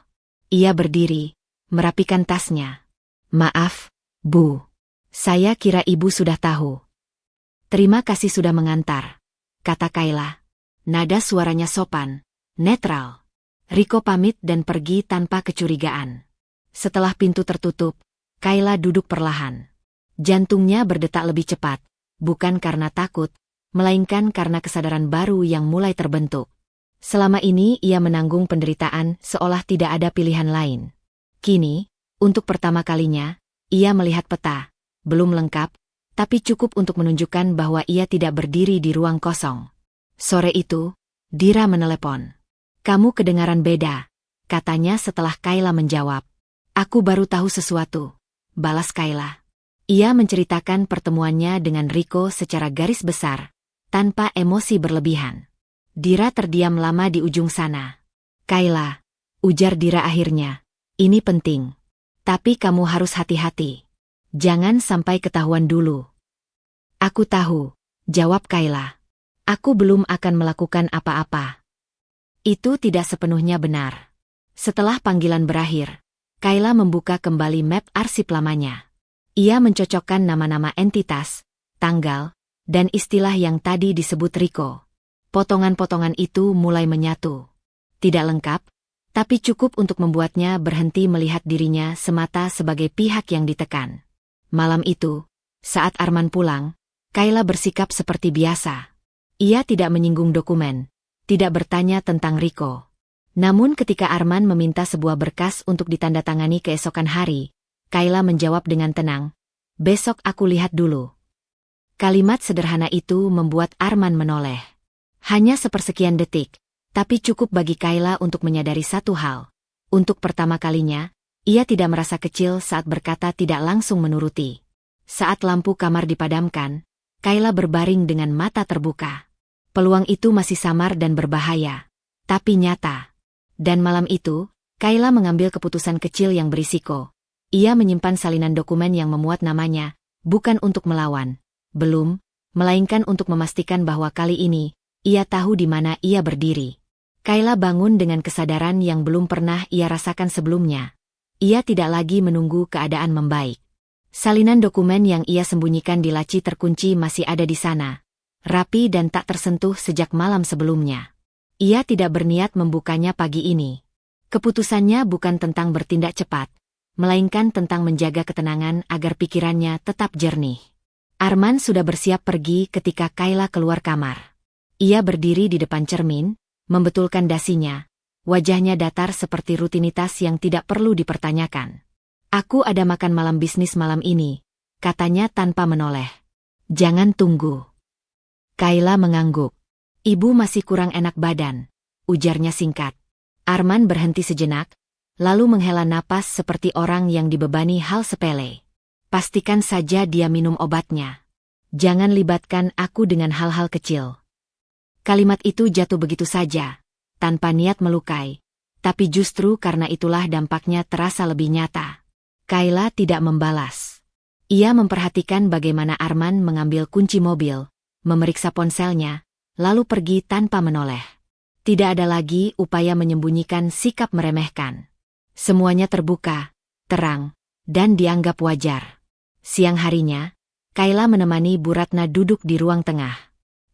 Ia berdiri, merapikan tasnya. Maaf, Bu. Saya kira Ibu sudah tahu. Terima kasih sudah mengantar, kata Kayla. Nada suaranya sopan, netral. Riko pamit dan pergi tanpa kecurigaan. Setelah pintu tertutup, Kayla duduk perlahan. Jantungnya berdetak lebih cepat, bukan karena takut, melainkan karena kesadaran baru yang mulai terbentuk. Selama ini ia menanggung penderitaan seolah tidak ada pilihan lain. Kini, untuk pertama kalinya, ia melihat peta, belum lengkap, tapi cukup untuk menunjukkan bahwa ia tidak berdiri di ruang kosong. Sore itu, Dira menelepon. Kamu kedengaran beda, katanya setelah Kayla menjawab. Aku baru tahu sesuatu, balas Kayla. Ia menceritakan pertemuannya dengan Riko secara garis besar, tanpa emosi berlebihan. Dira terdiam lama di ujung sana. Kayla, ujar Dira akhirnya, ini penting. Tapi kamu harus hati-hati. Jangan sampai ketahuan dulu. Aku tahu, jawab Kayla. Aku belum akan melakukan apa-apa. Itu tidak sepenuhnya benar. Setelah panggilan berakhir, Kayla membuka kembali map arsip lamanya. Ia mencocokkan nama-nama entitas, tanggal, dan istilah yang tadi disebut Riko. Potongan-potongan itu mulai menyatu. Tidak lengkap, tapi cukup untuk membuatnya berhenti melihat dirinya semata sebagai pihak yang ditekan. Malam itu, saat Arman pulang, Kayla bersikap seperti biasa. Ia tidak menyinggung dokumen, tidak bertanya tentang Riko. Namun ketika Arman meminta sebuah berkas untuk ditandatangani keesokan hari, Kayla menjawab dengan tenang, besok aku lihat dulu. Kalimat sederhana itu membuat Arman menoleh. Hanya sepersekian detik, tapi cukup bagi Kayla untuk menyadari satu hal. Untuk pertama kalinya, ia tidak merasa kecil saat berkata tidak langsung menuruti. Saat lampu kamar dipadamkan, Kayla berbaring dengan mata terbuka. Peluang itu masih samar dan berbahaya, tapi nyata. Dan malam itu, Kayla mengambil keputusan kecil yang berisiko. Ia menyimpan salinan dokumen yang memuat namanya, bukan untuk melawan, belum, melainkan untuk memastikan bahwa kali ini, ia tahu di mana ia berdiri. Kayla bangun dengan kesadaran yang belum pernah ia rasakan sebelumnya. Ia tidak lagi menunggu keadaan membaik. Salinan dokumen yang ia sembunyikan di laci terkunci masih ada di sana, rapi dan tak tersentuh sejak malam sebelumnya. Ia tidak berniat membukanya pagi ini. Keputusannya bukan tentang bertindak cepat, melainkan tentang menjaga ketenangan agar pikirannya tetap jernih. Arman sudah bersiap pergi ketika Kayla keluar kamar. Ia berdiri di depan cermin, membetulkan dasinya. Wajahnya datar seperti rutinitas yang tidak perlu dipertanyakan. Aku ada makan malam bisnis malam ini, katanya tanpa menoleh. Jangan tunggu. Kayla mengangguk. Ibu masih kurang enak badan, ujarnya singkat. Arman berhenti sejenak, lalu menghela napas seperti orang yang dibebani hal sepele. Pastikan saja dia minum obatnya. Jangan libatkan aku dengan hal-hal kecil. Kalimat itu jatuh begitu saja, tanpa niat melukai, tapi justru karena itulah dampaknya terasa lebih nyata. Kayla tidak membalas. Ia memperhatikan bagaimana Arman mengambil kunci mobil, memeriksa ponselnya, lalu pergi tanpa menoleh. Tidak ada lagi upaya menyembunyikan sikap meremehkan. Semuanya terbuka, terang, dan dianggap wajar. Siang harinya, Kayla menemani Bu Ratna duduk di ruang tengah.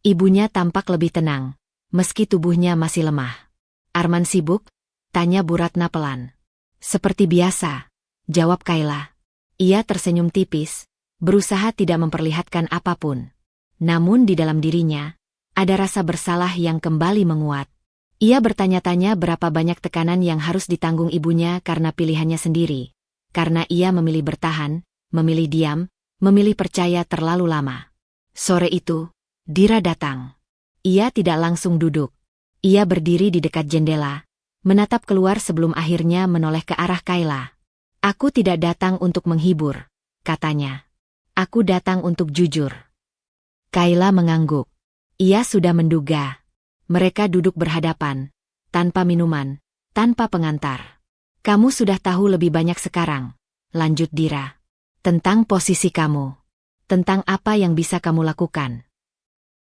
Ibunya tampak lebih tenang, meski tubuhnya masih lemah. Arman sibuk? Tanya Bu Ratna pelan. Seperti biasa, jawab Kayla. Ia tersenyum tipis, berusaha tidak memperlihatkan apapun. Namun di dalam dirinya, ada rasa bersalah yang kembali menguat. Ia bertanya-tanya berapa banyak tekanan yang harus ditanggung ibunya karena pilihannya sendiri. Karena ia memilih bertahan, memilih diam, memilih percaya terlalu lama. Sore itu, Dira datang. Ia tidak langsung duduk. Ia berdiri di dekat jendela, menatap keluar sebelum akhirnya menoleh ke arah Kayla. Aku tidak datang untuk menghibur, katanya. Aku datang untuk jujur. Kayla mengangguk. Ia sudah menduga. Mereka duduk berhadapan, tanpa minuman, tanpa pengantar. Kamu sudah tahu lebih banyak sekarang, lanjut Dira. Tentang posisi kamu. Tentang apa yang bisa kamu lakukan.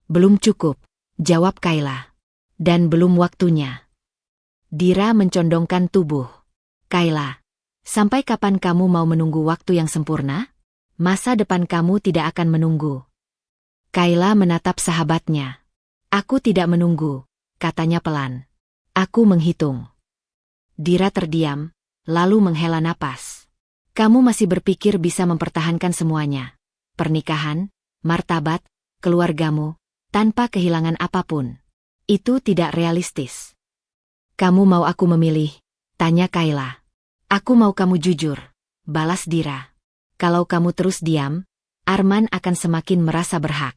Belum cukup, jawab Kayla. Dan belum waktunya. Dira mencondongkan tubuh. Kayla, sampai kapan kamu mau menunggu waktu yang sempurna? Masa depan kamu tidak akan menunggu. Kayla menatap sahabatnya. Aku tidak menunggu, katanya pelan. Aku menghitung. Dira terdiam, lalu menghela napas. Kamu masih berpikir bisa mempertahankan semuanya. Pernikahan, martabat, keluargamu, tanpa kehilangan apapun. Itu tidak realistis. Kamu mau aku memilih? Tanya Kayla. Aku mau kamu jujur, balas Dira. Kalau kamu terus diam, Arman akan semakin merasa berhak.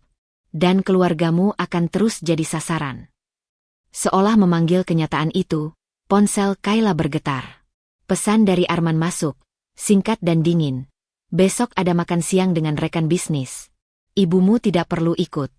Dan keluargamu akan terus jadi sasaran. Seolah memanggil kenyataan itu, ponsel Kayla bergetar. Pesan dari Arman masuk, singkat dan dingin. Besok ada makan siang dengan rekan bisnis. Ibumu tidak perlu ikut.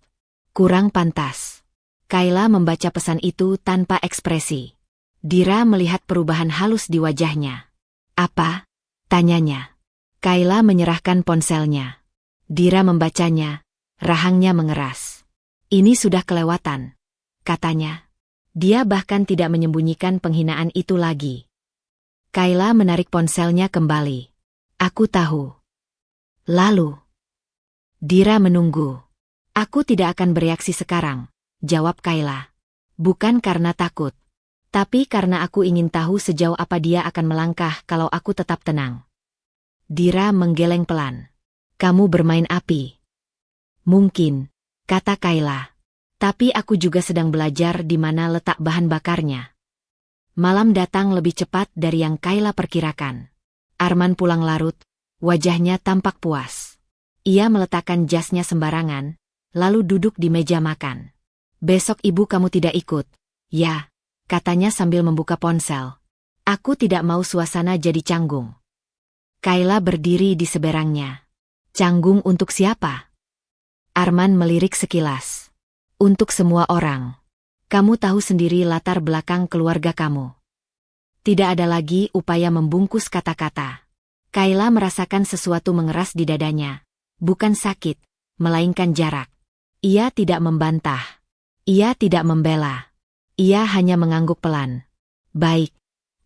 Kurang pantas. Kayla membaca pesan itu tanpa ekspresi. Dira melihat perubahan halus di wajahnya. Apa? Tanyanya. Kayla menyerahkan ponselnya. Dira membacanya, rahangnya mengeras. Ini sudah kelewatan, katanya. Dia bahkan tidak menyembunyikan penghinaan itu lagi. Kayla menarik ponselnya kembali. Aku tahu. Lalu. Dira menunggu. Aku tidak akan bereaksi sekarang, jawab Kayla. Bukan karena takut. Tapi karena aku ingin tahu sejauh apa dia akan melangkah kalau aku tetap tenang. Dira menggeleng pelan. Kamu bermain api. Mungkin, kata Kayla. Tapi aku juga sedang belajar di mana letak bahan bakarnya. Malam datang lebih cepat dari yang Kayla perkirakan. Arman pulang larut. Wajahnya tampak puas. Ia meletakkan jasnya sembarangan, lalu duduk di meja makan. Besok ibu kamu tidak ikut. Ya, katanya sambil membuka ponsel. Aku tidak mau suasana jadi canggung. Kayla berdiri di seberangnya. Canggung untuk siapa? Arman melirik sekilas. Untuk semua orang. Kamu tahu sendiri latar belakang keluarga kamu. Tidak ada lagi upaya membungkus kata-kata. Kayla merasakan sesuatu mengeras di dadanya. Bukan sakit, melainkan jarak. Ia tidak membantah. Ia tidak membela. Ia hanya mengangguk pelan. Baik,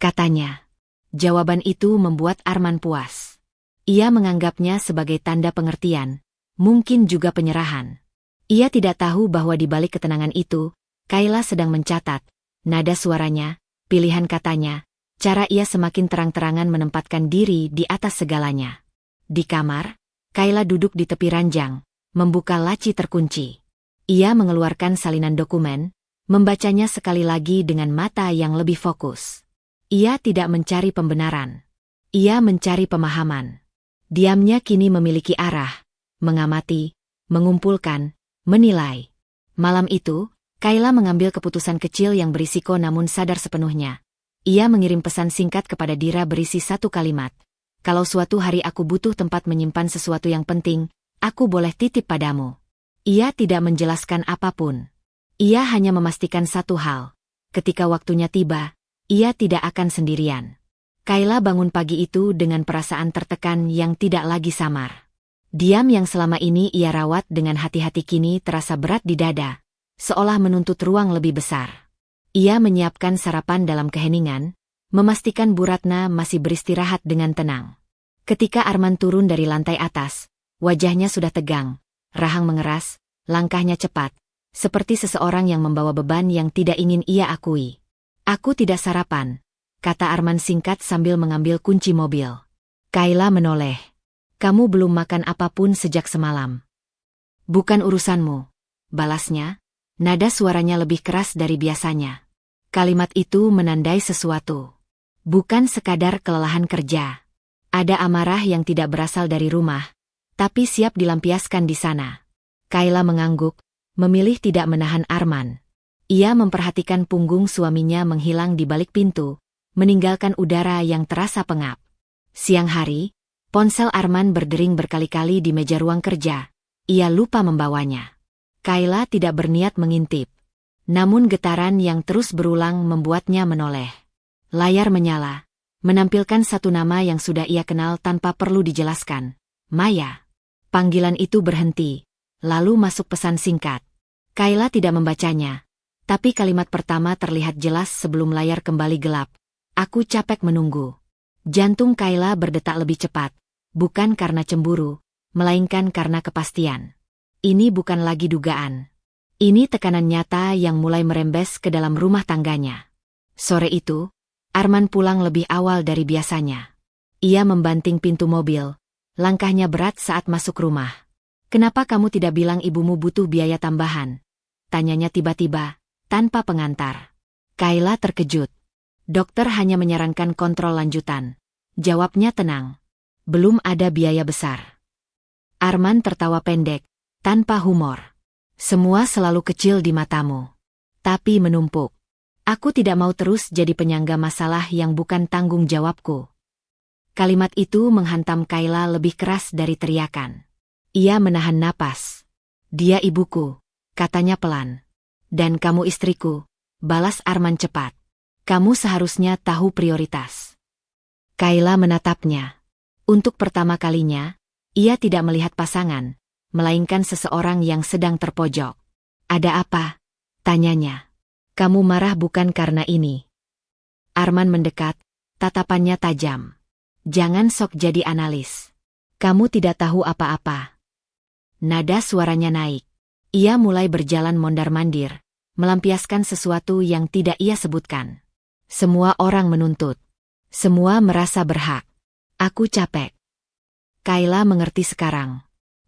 katanya. Jawaban itu membuat Arman puas. Ia menganggapnya sebagai tanda pengertian, mungkin juga penyerahan. Ia tidak tahu bahwa di balik ketenangan itu, Kayla sedang mencatat, nada suaranya, pilihan katanya, cara ia semakin terang-terangan menempatkan diri di atas segalanya. Di kamar, Kayla duduk di tepi ranjang, membuka laci terkunci. Ia mengeluarkan salinan dokumen, membacanya sekali lagi dengan mata yang lebih fokus. Ia tidak mencari pembenaran. Ia mencari pemahaman. Diamnya kini memiliki arah, mengamati, mengumpulkan, menilai. Malam itu, Kayla mengambil keputusan kecil yang berisiko namun sadar sepenuhnya. Ia mengirim pesan singkat kepada Dira berisi satu kalimat. Kalau suatu hari aku butuh tempat menyimpan sesuatu yang penting, aku boleh titip padamu. Ia tidak menjelaskan apapun. Ia hanya memastikan satu hal. Ketika waktunya tiba, ia tidak akan sendirian. Kayla bangun pagi itu dengan perasaan tertekan yang tidak lagi samar. Diam yang selama ini ia rawat dengan hati-hati kini terasa berat di dada, seolah menuntut ruang lebih besar. Ia menyiapkan sarapan dalam keheningan, memastikan Bu Ratna masih beristirahat dengan tenang. Ketika Arman turun dari lantai atas, wajahnya sudah tegang, rahang mengeras, langkahnya cepat, seperti seseorang yang membawa beban yang tidak ingin ia akui. Aku tidak sarapan, kata Arman singkat sambil mengambil kunci mobil. Kayla menoleh. Kamu belum makan apapun sejak semalam. Bukan urusanmu, balasnya. Nada suaranya lebih keras dari biasanya. Kalimat itu menandai sesuatu. Bukan sekadar kelelahan kerja. Ada amarah yang tidak berasal dari rumah, tapi siap dilampiaskan di sana. Kayla mengangguk, memilih tidak menahan Arman. Ia memperhatikan punggung suaminya menghilang di balik pintu, meninggalkan udara yang terasa pengap. Siang hari, ponsel Arman berdering berkali-kali di meja ruang kerja. Ia lupa membawanya. Kayla tidak berniat mengintip. Namun getaran yang terus berulang membuatnya menoleh. Layar menyala, menampilkan satu nama yang sudah ia kenal tanpa perlu dijelaskan. Maya. Panggilan itu berhenti, lalu masuk pesan singkat. Kayla tidak membacanya, tapi kalimat pertama terlihat jelas sebelum layar kembali gelap. Aku capek menunggu. Jantung Kayla berdetak lebih cepat, bukan karena cemburu, melainkan karena kepastian. Ini bukan lagi dugaan. Ini tekanan nyata yang mulai merembes ke dalam rumah tangganya. Sore itu, Arman pulang lebih awal dari biasanya. Ia membanting pintu mobil. Langkahnya berat saat masuk rumah. "Kenapa kamu tidak bilang ibumu butuh biaya tambahan?" tanyanya tiba-tiba, tanpa pengantar. Kayla terkejut. "Dokter hanya menyarankan kontrol lanjutan," jawabnya tenang. "Belum ada biaya besar." Arman tertawa pendek, tanpa humor. "Semua selalu kecil di matamu, tapi menumpuk. Aku tidak mau terus jadi penyangga masalah yang bukan tanggung jawabku." Kalimat itu menghantam Kayla lebih keras dari teriakan. Ia menahan napas. "Dia ibuku," katanya pelan. "Dan kamu istriku," balas Arman cepat. "Kamu seharusnya tahu prioritas." Kayla menatapnya. Untuk pertama kalinya, ia tidak melihat pasangan, melainkan seseorang yang sedang terpojok. "Ada apa?" tanyanya. "Kamu marah bukan karena ini." Arman mendekat, tatapannya tajam. "Jangan sok jadi analis. Kamu tidak tahu apa-apa." Nada suaranya naik. Ia mulai berjalan mondar-mandir, melampiaskan sesuatu yang tidak ia sebutkan. "Semua orang menuntut. Semua merasa berhak. Aku capek." Kayla mengerti sekarang.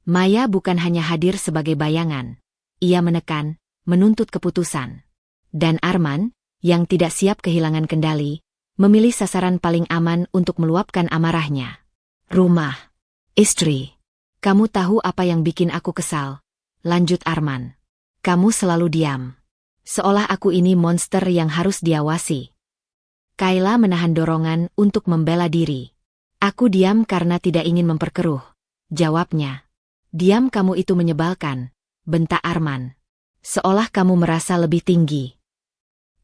Maya bukan hanya hadir sebagai bayangan. Ia menekan, menuntut keputusan. Dan Arman, yang tidak siap kehilangan kendali, memilih sasaran paling aman untuk meluapkan amarahnya. "Rumah. Istri. Kamu tahu apa yang bikin aku kesal?" lanjut Arman. "Kamu selalu diam. Seolah aku ini monster yang harus diawasi." Kayla menahan dorongan untuk membela diri. "Aku diam karena tidak ingin memperkeruh," jawabnya. "Diam kamu itu menyebalkan," bentak Arman. "Seolah kamu merasa lebih tinggi."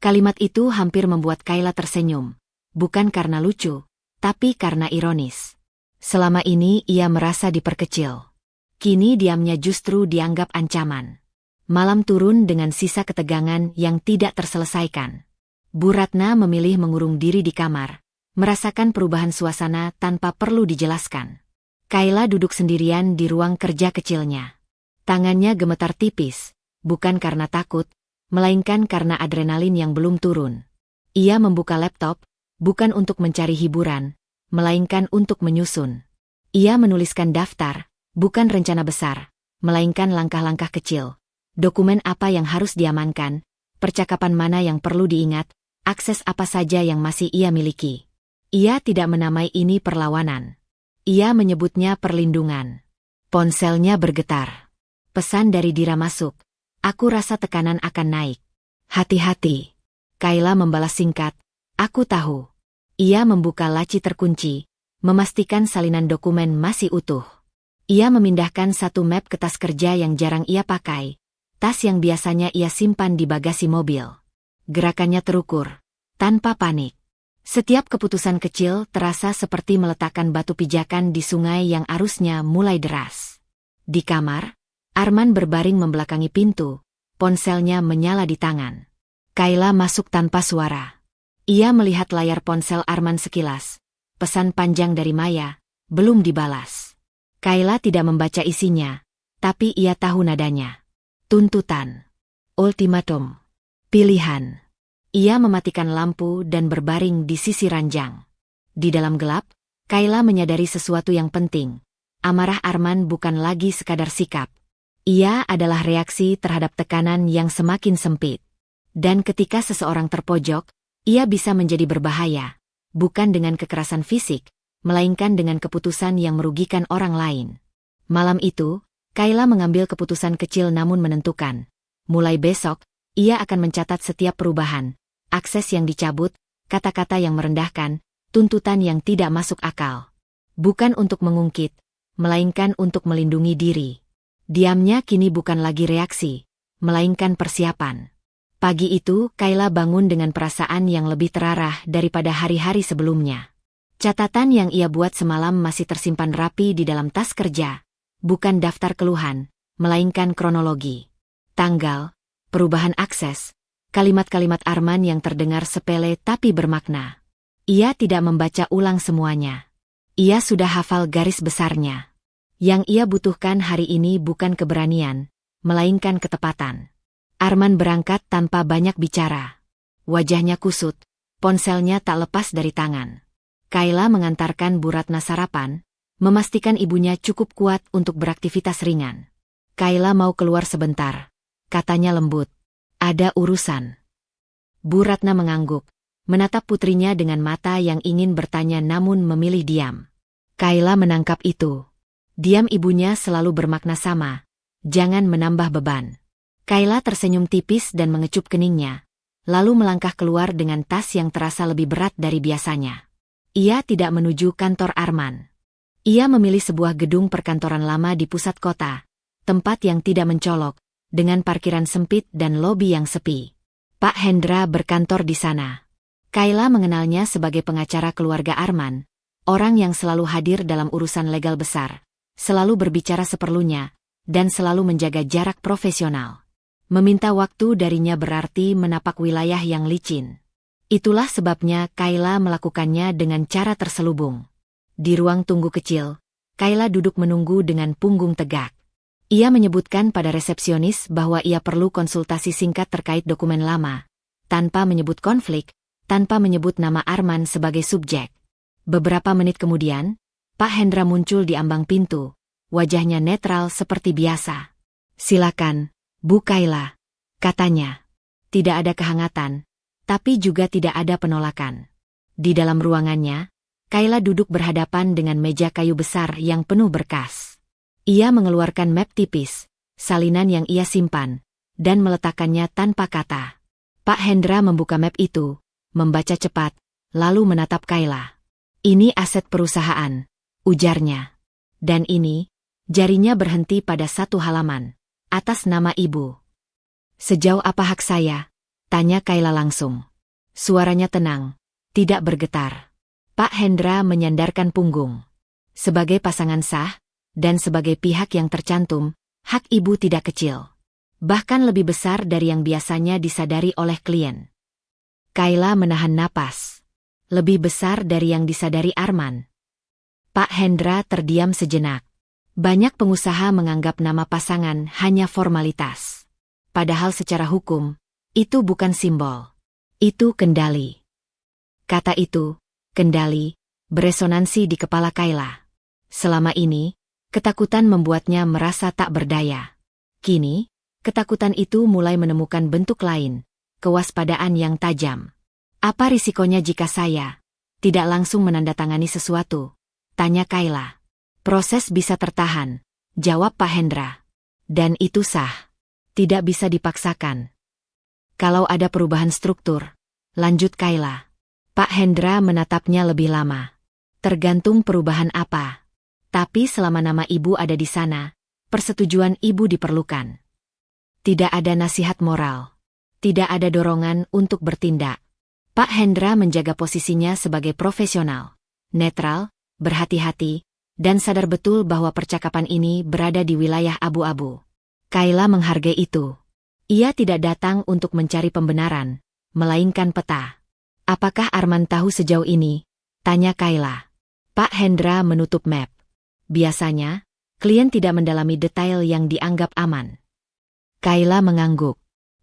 Kalimat itu hampir membuat Kayla tersenyum. Bukan karena lucu, tapi karena ironis. Selama ini ia merasa diperkecil. Kini diamnya justru dianggap ancaman. Malam turun dengan sisa ketegangan yang tidak terselesaikan. Bu Ratna memilih mengurung diri di kamar, merasakan perubahan suasana tanpa perlu dijelaskan. Kayla duduk sendirian di ruang kerja kecilnya. Tangannya gemetar tipis, bukan karena takut, melainkan karena adrenalin yang belum turun. Ia membuka laptop, bukan untuk mencari hiburan, melainkan untuk menyusun. Ia menuliskan daftar, bukan rencana besar, melainkan langkah-langkah kecil. Dokumen apa yang harus diamankan, percakapan mana yang perlu diingat, akses apa saja yang masih ia miliki. Ia tidak menamai ini perlawanan. Ia menyebutnya perlindungan. Ponselnya bergetar. Pesan dari Dira masuk. "Aku rasa tekanan akan naik. Hati-hati." Kayla membalas singkat, "Aku tahu." Ia membuka laci terkunci, memastikan salinan dokumen masih utuh. Ia memindahkan satu map ke tas kerja yang jarang ia pakai, tas yang biasanya ia simpan di bagasi mobil. Gerakannya terukur, tanpa panik. Setiap keputusan kecil terasa seperti meletakkan batu pijakan di sungai yang arusnya mulai deras. Di kamar, Arman berbaring membelakangi pintu, ponselnya menyala di tangan. Kayla masuk tanpa suara. Ia melihat layar ponsel Arman sekilas. Pesan panjang dari Maya, belum dibalas. Kayla tidak membaca isinya, tapi ia tahu nadanya. Tuntutan. Ultimatum. Pilihan. Ia mematikan lampu dan berbaring di sisi ranjang. Di dalam gelap, Kayla menyadari sesuatu yang penting. Amarah Arman bukan lagi sekadar sikap. Ia adalah reaksi terhadap tekanan yang semakin sempit. Dan ketika seseorang terpojok, ia bisa menjadi berbahaya, bukan dengan kekerasan fisik, melainkan dengan keputusan yang merugikan orang lain. Malam itu, Kayla mengambil keputusan kecil namun menentukan. Mulai besok, ia akan mencatat setiap perubahan, akses yang dicabut, kata-kata yang merendahkan, tuntutan yang tidak masuk akal. Bukan untuk mengungkit, melainkan untuk melindungi diri. Diamnya kini bukan lagi reaksi, melainkan persiapan. Pagi itu, Kayla bangun dengan perasaan yang lebih terarah daripada hari-hari sebelumnya. Catatan yang ia buat semalam masih tersimpan rapi di dalam tas kerja. Bukan daftar keluhan, melainkan kronologi. Tanggal, perubahan akses, kalimat-kalimat Arman yang terdengar sepele tapi bermakna. Ia tidak membaca ulang semuanya. Ia sudah hafal garis besarnya. Yang ia butuhkan hari ini bukan keberanian, melainkan ketepatan. Arman berangkat tanpa banyak bicara. Wajahnya kusut, ponselnya tak lepas dari tangan. Kayla mengantarkan Bu Ratna sarapan, memastikan ibunya cukup kuat untuk beraktivitas ringan. Kayla mau keluar sebentar, katanya lembut. Ada urusan. Bu Ratna mengangguk, menatap putrinya dengan mata yang ingin bertanya namun memilih diam. Kayla menangkap itu. Diam ibunya selalu bermakna sama, jangan menambah beban. Kayla tersenyum tipis dan mengecup keningnya, lalu melangkah keluar dengan tas yang terasa lebih berat dari biasanya. Ia tidak menuju kantor Arman. Ia memilih sebuah gedung perkantoran lama di pusat kota, tempat yang tidak mencolok, dengan parkiran sempit dan lobi yang sepi. Pak Hendra berkantor di sana. Kayla mengenalnya sebagai pengacara keluarga Arman, orang yang selalu hadir dalam urusan legal besar, selalu berbicara seperlunya, dan selalu menjaga jarak profesional. Meminta waktu darinya berarti menapak wilayah yang licin. Itulah sebabnya Kayla melakukannya dengan cara terselubung. Di ruang tunggu kecil, Kayla duduk menunggu dengan punggung tegak. Ia menyebutkan pada resepsionis bahwa ia perlu konsultasi singkat terkait dokumen lama, tanpa menyebut konflik, tanpa menyebut nama Arman sebagai subjek. Beberapa menit kemudian, Pak Hendra muncul di ambang pintu, wajahnya netral seperti biasa. "Silakan, Bu Kayla," katanya. Tidak ada kehangatan, tapi juga tidak ada penolakan. Di dalam ruangannya, Kayla duduk berhadapan dengan meja kayu besar yang penuh berkas. Ia mengeluarkan map tipis, salinan yang ia simpan, dan meletakkannya tanpa kata. Pak Hendra membuka map itu, membaca cepat, lalu menatap Kayla. "Ini aset perusahaan," ujarnya. "Dan ini," jarinya berhenti pada satu halaman, "atas nama ibu." "Sejauh apa hak saya?" tanya Kayla langsung. Suaranya tenang, tidak bergetar. Pak Hendra menyandarkan punggung. Sebagai pasangan sah, dan sebagai pihak yang tercantum, hak ibu tidak kecil. Bahkan lebih besar dari yang biasanya disadari oleh klien. Kayla menahan napas. Lebih besar dari yang disadari Arman. Pak Hendra terdiam sejenak. Banyak pengusaha menganggap nama pasangan hanya formalitas. Padahal secara hukum, itu bukan simbol. Itu kendali. Kata itu, kendali, beresonansi di kepala Kayla. Selama ini, ketakutan membuatnya merasa tak berdaya. Kini, ketakutan itu mulai menemukan bentuk lain, kewaspadaan yang tajam. "Apa risikonya jika saya tidak langsung menandatangani sesuatu?" tanya Kayla. "Proses bisa tertahan," jawab Pak Hendra. "Dan itu sah. Tidak bisa dipaksakan." "Kalau ada perubahan struktur," lanjut Kayla. Pak Hendra menatapnya lebih lama. "Tergantung perubahan apa. Tapi selama nama ibu ada di sana, persetujuan ibu diperlukan. Tidak ada nasihat moral. Tidak ada dorongan untuk bertindak." Pak Hendra menjaga posisinya sebagai profesional, netral, berhati-hati, dan sadar betul bahwa percakapan ini berada di wilayah abu-abu. Kayla menghargai itu. Ia tidak datang untuk mencari pembenaran, melainkan peta. "Apakah Arman tahu sejauh ini?" tanya Kayla. Pak Hendra menutup map. Biasanya, klien tidak mendalami detail yang dianggap aman. Kayla mengangguk.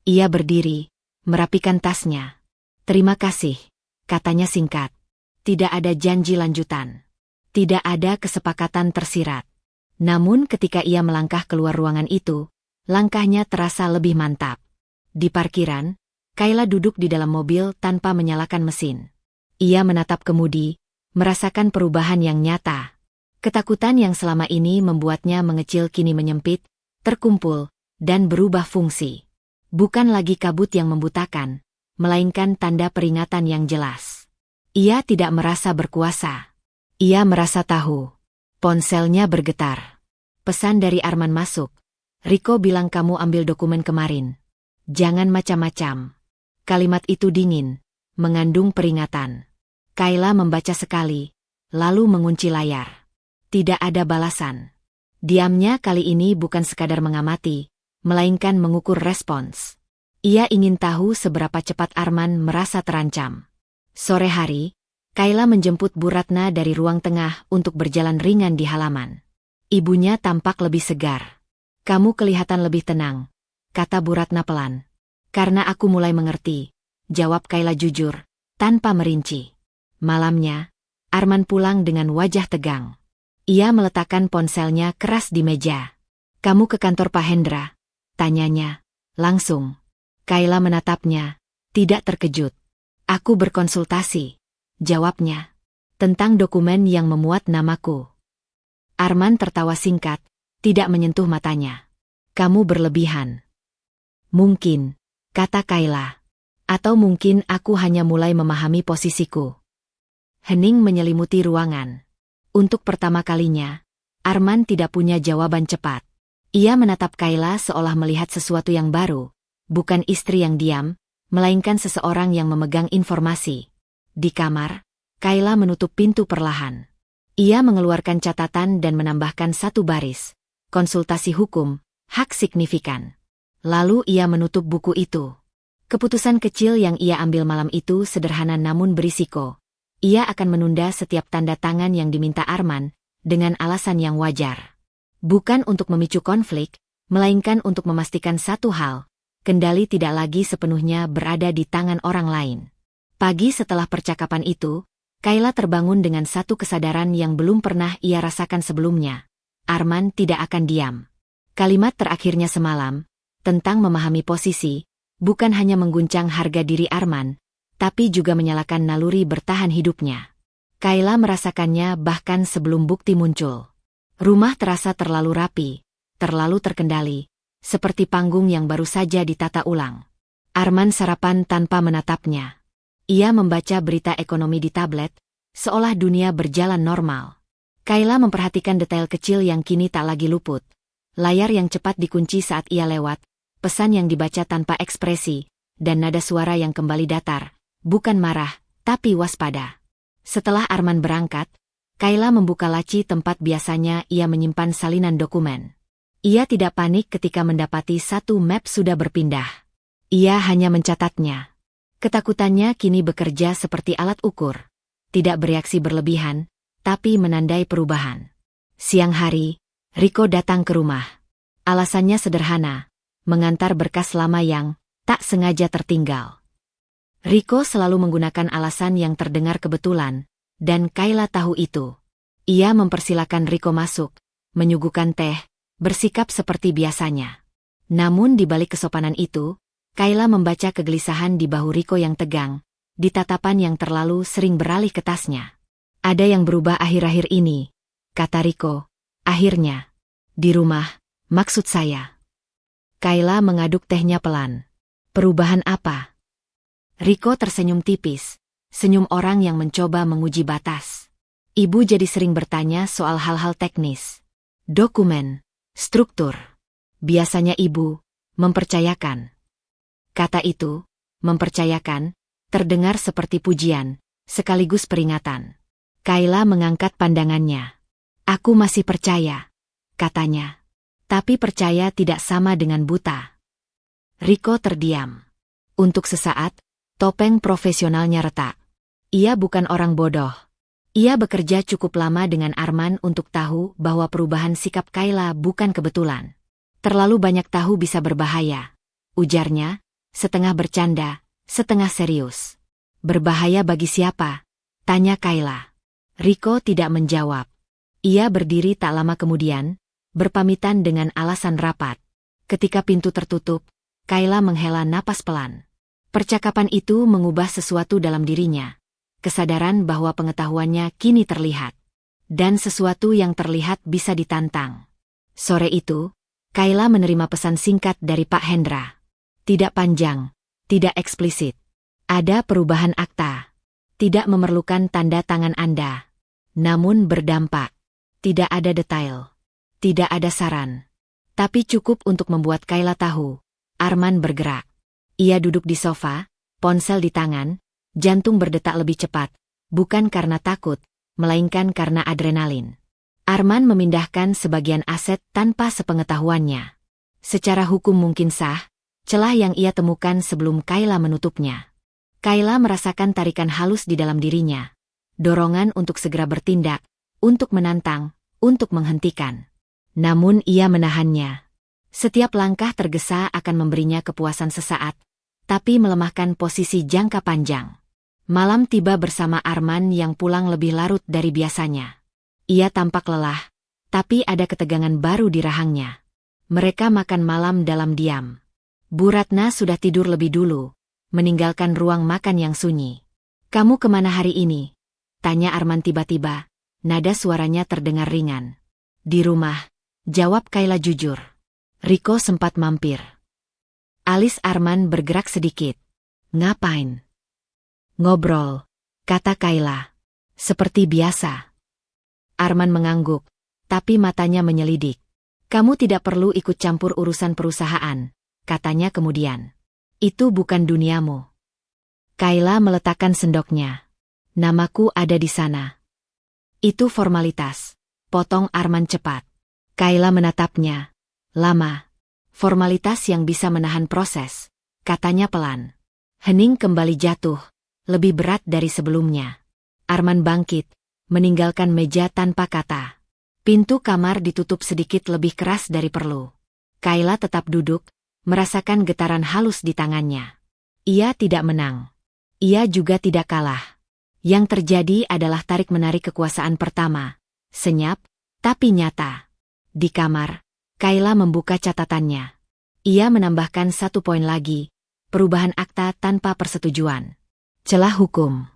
Ia berdiri, merapikan tasnya. "Terima kasih," katanya singkat. Tidak ada janji lanjutan. Tidak ada kesepakatan tersirat. Namun ketika ia melangkah keluar ruangan itu, langkahnya terasa lebih mantap. Di parkiran, Kayla duduk di dalam mobil tanpa menyalakan mesin. Ia menatap kemudi, merasakan perubahan yang nyata. Ketakutan yang selama ini membuatnya mengecil kini menyempit, terkumpul, dan berubah fungsi. Bukan lagi kabut yang membutakan, melainkan tanda peringatan yang jelas. Ia tidak merasa berkuasa. Ia merasa tahu. Ponselnya bergetar. Pesan dari Arman masuk. "Riko bilang kamu ambil dokumen kemarin. Jangan macam-macam." Kalimat itu dingin, mengandung peringatan. Kayla membaca sekali, lalu mengunci layar. Tidak ada balasan. Diamnya kali ini bukan sekadar mengamati, melainkan mengukur respons. Ia ingin tahu seberapa cepat Arman merasa terancam. Sore hari, Kayla menjemput Bu Ratna dari ruang tengah untuk berjalan ringan di halaman. Ibunya tampak lebih segar. "Kamu kelihatan lebih tenang," kata Bu Ratna pelan. "Karena aku mulai mengerti," jawab Kayla jujur, tanpa merinci. Malamnya, Arman pulang dengan wajah tegang. Ia meletakkan ponselnya keras di meja. "Kamu ke kantor Pak Hendra?" tanyanya, langsung. Kayla menatapnya, tidak terkejut. "Aku berkonsultasi," jawabnya, "tentang dokumen yang memuat namaku." Arman tertawa singkat, tidak menyentuh matanya. "Kamu berlebihan." "Mungkin," kata Kayla. "Atau mungkin aku hanya mulai memahami posisiku." Hening menyelimuti ruangan. Untuk pertama kalinya, Arman tidak punya jawaban cepat. Ia menatap Kayla seolah melihat sesuatu yang baru, bukan istri yang diam, melainkan seseorang yang memegang informasi. Di kamar, Kayla menutup pintu perlahan. Ia mengeluarkan catatan dan menambahkan satu baris. Konsultasi hukum, hak signifikan. Lalu ia menutup buku itu. Keputusan kecil yang ia ambil malam itu sederhana namun berisiko. Ia akan menunda setiap tanda tangan yang diminta Arman, dengan alasan yang wajar. Bukan untuk memicu konflik, melainkan untuk memastikan satu hal. Kendali tidak lagi sepenuhnya berada di tangan orang lain. Pagi setelah percakapan itu, Kayla terbangun dengan satu kesadaran yang belum pernah ia rasakan sebelumnya. Arman tidak akan diam. Kalimat terakhirnya semalam, tentang memahami posisi, bukan hanya mengguncang harga diri Arman, tapi juga menyalakan naluri bertahan hidupnya. Kayla merasakannya bahkan sebelum bukti muncul. Rumah terasa terlalu rapi, terlalu terkendali, seperti panggung yang baru saja ditata ulang. Arman sarapan tanpa menatapnya. Ia membaca berita ekonomi di tablet, seolah dunia berjalan normal. Kayla memperhatikan detail kecil yang kini tak lagi luput. Layar yang cepat dikunci saat ia lewat, pesan yang dibaca tanpa ekspresi, dan nada suara yang kembali datar, bukan marah, tapi waspada. Setelah Arman berangkat, Kayla membuka laci tempat biasanya ia menyimpan salinan dokumen. Ia tidak panik ketika mendapati satu map sudah berpindah. Ia hanya mencatatnya. Ketakutannya kini bekerja seperti alat ukur. Tidak bereaksi berlebihan, tapi menandai perubahan. Siang hari, Riko datang ke rumah. Alasannya sederhana, mengantar berkas lama yang tak sengaja tertinggal. Riko selalu menggunakan alasan yang terdengar kebetulan, dan Kayla tahu itu. Ia mempersilakan Riko masuk, menyuguhkan teh, bersikap seperti biasanya. Namun di balik kesopanan itu, Kayla membaca kegelisahan di bahu Riko yang tegang, di tatapan yang terlalu sering beralih ke tasnya. "Ada yang berubah akhir-akhir ini," kata Riko. "Akhirnya. Di rumah, maksud saya." Kayla mengaduk tehnya pelan. "Perubahan apa?" Riko tersenyum tipis, senyum orang yang mencoba menguji batas. "Ibu jadi sering bertanya soal hal-hal teknis. Dokumen, struktur. Biasanya ibu mempercayakan." Kata itu, mempercayakan, terdengar seperti pujian, sekaligus peringatan. Kayla mengangkat pandangannya. "Aku masih percaya," katanya. "Tapi percaya tidak sama dengan buta." Riko terdiam. Untuk sesaat, topeng profesionalnya retak. Ia bukan orang bodoh. Ia bekerja cukup lama dengan Arman untuk tahu bahwa perubahan sikap Kayla bukan kebetulan. "Terlalu banyak tahu bisa berbahaya," ujarnya, setengah bercanda, setengah serius. "Berbahaya bagi siapa?" tanya Kayla. Riko tidak menjawab. Ia berdiri tak lama kemudian, berpamitan dengan alasan rapat. Ketika pintu tertutup, Kayla menghela napas pelan. Percakapan itu mengubah sesuatu dalam dirinya. Kesadaran bahwa pengetahuannya kini terlihat. Dan sesuatu yang terlihat bisa ditantang. Sore itu, Kayla menerima pesan singkat dari Pak Hendra. Tidak panjang, tidak eksplisit. "Ada perubahan akta. Tidak memerlukan tanda tangan Anda. Namun berdampak. Tidak ada detail. Tidak ada saran. Tapi cukup untuk membuat Kayla tahu." Arman bergerak. Ia duduk di sofa, ponsel di tangan, jantung berdetak lebih cepat, bukan karena takut, melainkan karena adrenalin. Arman memindahkan sebagian aset tanpa sepengetahuannya. Secara hukum mungkin sah, celah yang ia temukan sebelum Kayla menutupnya. Kayla merasakan tarikan halus di dalam dirinya. Dorongan untuk segera bertindak, untuk menantang, untuk menghentikan. Namun ia menahannya. Setiap langkah tergesa akan memberinya kepuasan sesaat, tapi melemahkan posisi jangka panjang. Malam tiba bersama Arman yang pulang lebih larut dari biasanya. Ia tampak lelah, tapi ada ketegangan baru di rahangnya. Mereka makan malam dalam diam. Bu Ratna sudah tidur lebih dulu, meninggalkan ruang makan yang sunyi. "Kamu kemana hari ini?" tanya Arman tiba-tiba, nada suaranya terdengar ringan. "Di rumah," jawab Kayla jujur. "Riko sempat mampir." Alis Arman bergerak sedikit. "Ngapain?" "Ngobrol," kata Kayla. "Seperti biasa." Arman mengangguk, tapi matanya menyelidik. "Kamu tidak perlu ikut campur urusan perusahaan," katanya kemudian. "Itu bukan duniamu." Kayla meletakkan sendoknya. "Namaku ada di sana." "Itu formalitas," potong Arman cepat. Kayla menatapnya. "Lama. Formalitas yang bisa menahan proses," katanya pelan. Hening kembali jatuh, lebih berat dari sebelumnya. Arman bangkit, meninggalkan meja tanpa kata. Pintu kamar ditutup sedikit lebih keras dari perlu. Kayla tetap duduk, merasakan getaran halus di tangannya. Ia tidak menang. Ia juga tidak kalah. Yang terjadi adalah tarik-menarik kekuasaan pertama. Senyap, tapi nyata. Di kamar, Kayla membuka catatannya. Ia menambahkan 1 poin lagi, perubahan akta tanpa persetujuan. Celah hukum.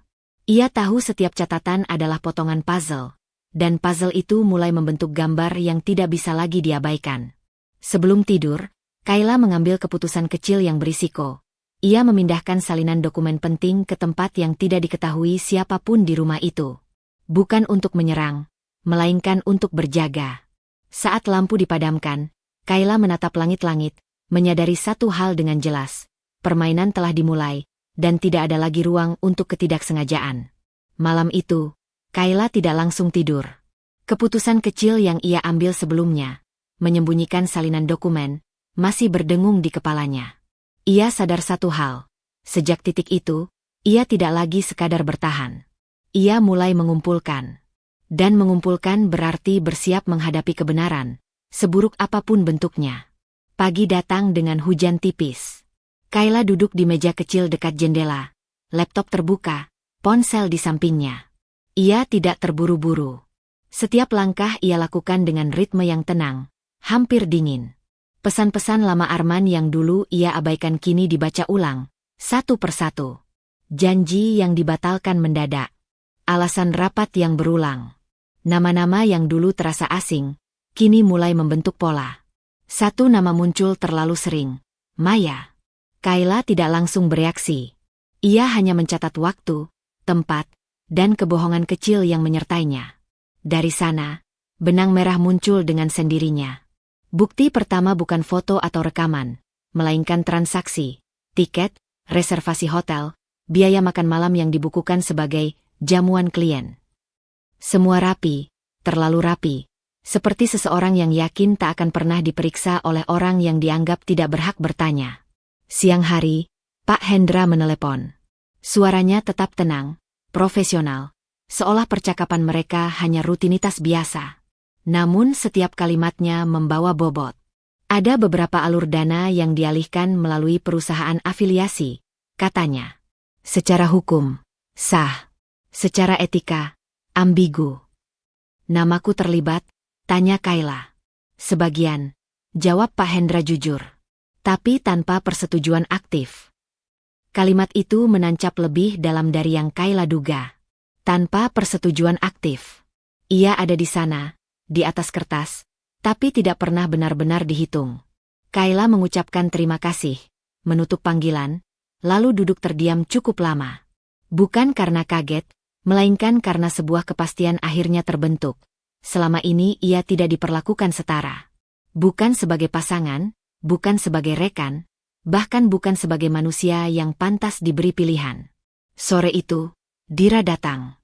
Ia tahu setiap catatan adalah potongan puzzle, dan puzzle itu mulai membentuk gambar yang tidak bisa lagi diabaikan. Sebelum tidur, Kayla mengambil keputusan kecil yang berisiko. Ia memindahkan salinan dokumen penting ke tempat yang tidak diketahui siapapun di rumah itu. Bukan untuk menyerang, melainkan untuk berjaga. Saat lampu dipadamkan, Kayla menatap langit-langit, menyadari satu hal dengan jelas. Permainan telah dimulai, dan tidak ada lagi ruang untuk ketidaksengajaan. Malam itu, Kayla tidak langsung tidur. Keputusan kecil yang ia ambil sebelumnya, menyembunyikan salinan dokumen, masih berdengung di kepalanya. Ia sadar satu hal. Sejak titik itu, ia tidak lagi sekadar bertahan. Ia mulai mengumpulkan. Dan mengumpulkan berarti bersiap menghadapi kebenaran, seburuk apapun bentuknya. Pagi datang dengan hujan tipis. Kayla duduk di meja kecil dekat jendela. Laptop terbuka, ponsel di sampingnya. Ia tidak terburu-buru. Setiap langkah ia lakukan dengan ritme yang tenang, hampir dingin. Pesan-pesan lama Arman yang dulu ia abaikan kini dibaca ulang, satu persatu. Janji yang dibatalkan mendadak. Alasan rapat yang berulang. Nama-nama yang dulu terasa asing, kini mulai membentuk pola. Satu nama muncul terlalu sering, Maya. Kayla tidak langsung bereaksi. Ia hanya mencatat waktu, tempat, dan kebohongan kecil yang menyertainya. Dari sana, benang merah muncul dengan sendirinya. Bukti pertama bukan foto atau rekaman, melainkan transaksi, tiket, reservasi hotel, biaya makan malam yang dibukukan sebagai jamuan klien. Semua rapi, terlalu rapi, seperti seseorang yang yakin tak akan pernah diperiksa oleh orang yang dianggap tidak berhak bertanya. Siang hari, Pak Hendra menelepon. Suaranya tetap tenang, profesional, seolah percakapan mereka hanya rutinitas biasa. Namun setiap kalimatnya membawa bobot. Ada beberapa alur dana yang dialihkan melalui perusahaan afiliasi, katanya. Secara hukum, sah. Secara etika, ambigu. Namaku terlibat, tanya Kayla. Sebagian, jawab Pak Hendra jujur. Tapi tanpa persetujuan aktif. Kalimat itu menancap lebih dalam dari yang Kayla duga. Tanpa persetujuan aktif. Ia ada di sana, di atas kertas, tapi tidak pernah benar-benar dihitung. Kayla mengucapkan terima kasih, menutup panggilan, lalu duduk terdiam cukup lama. Bukan karena kaget, melainkan karena sebuah kepastian akhirnya terbentuk. Selama ini ia tidak diperlakukan setara. Bukan sebagai pasangan, bukan sebagai rekan, bahkan bukan sebagai manusia yang pantas diberi pilihan. Sore itu, Dira datang.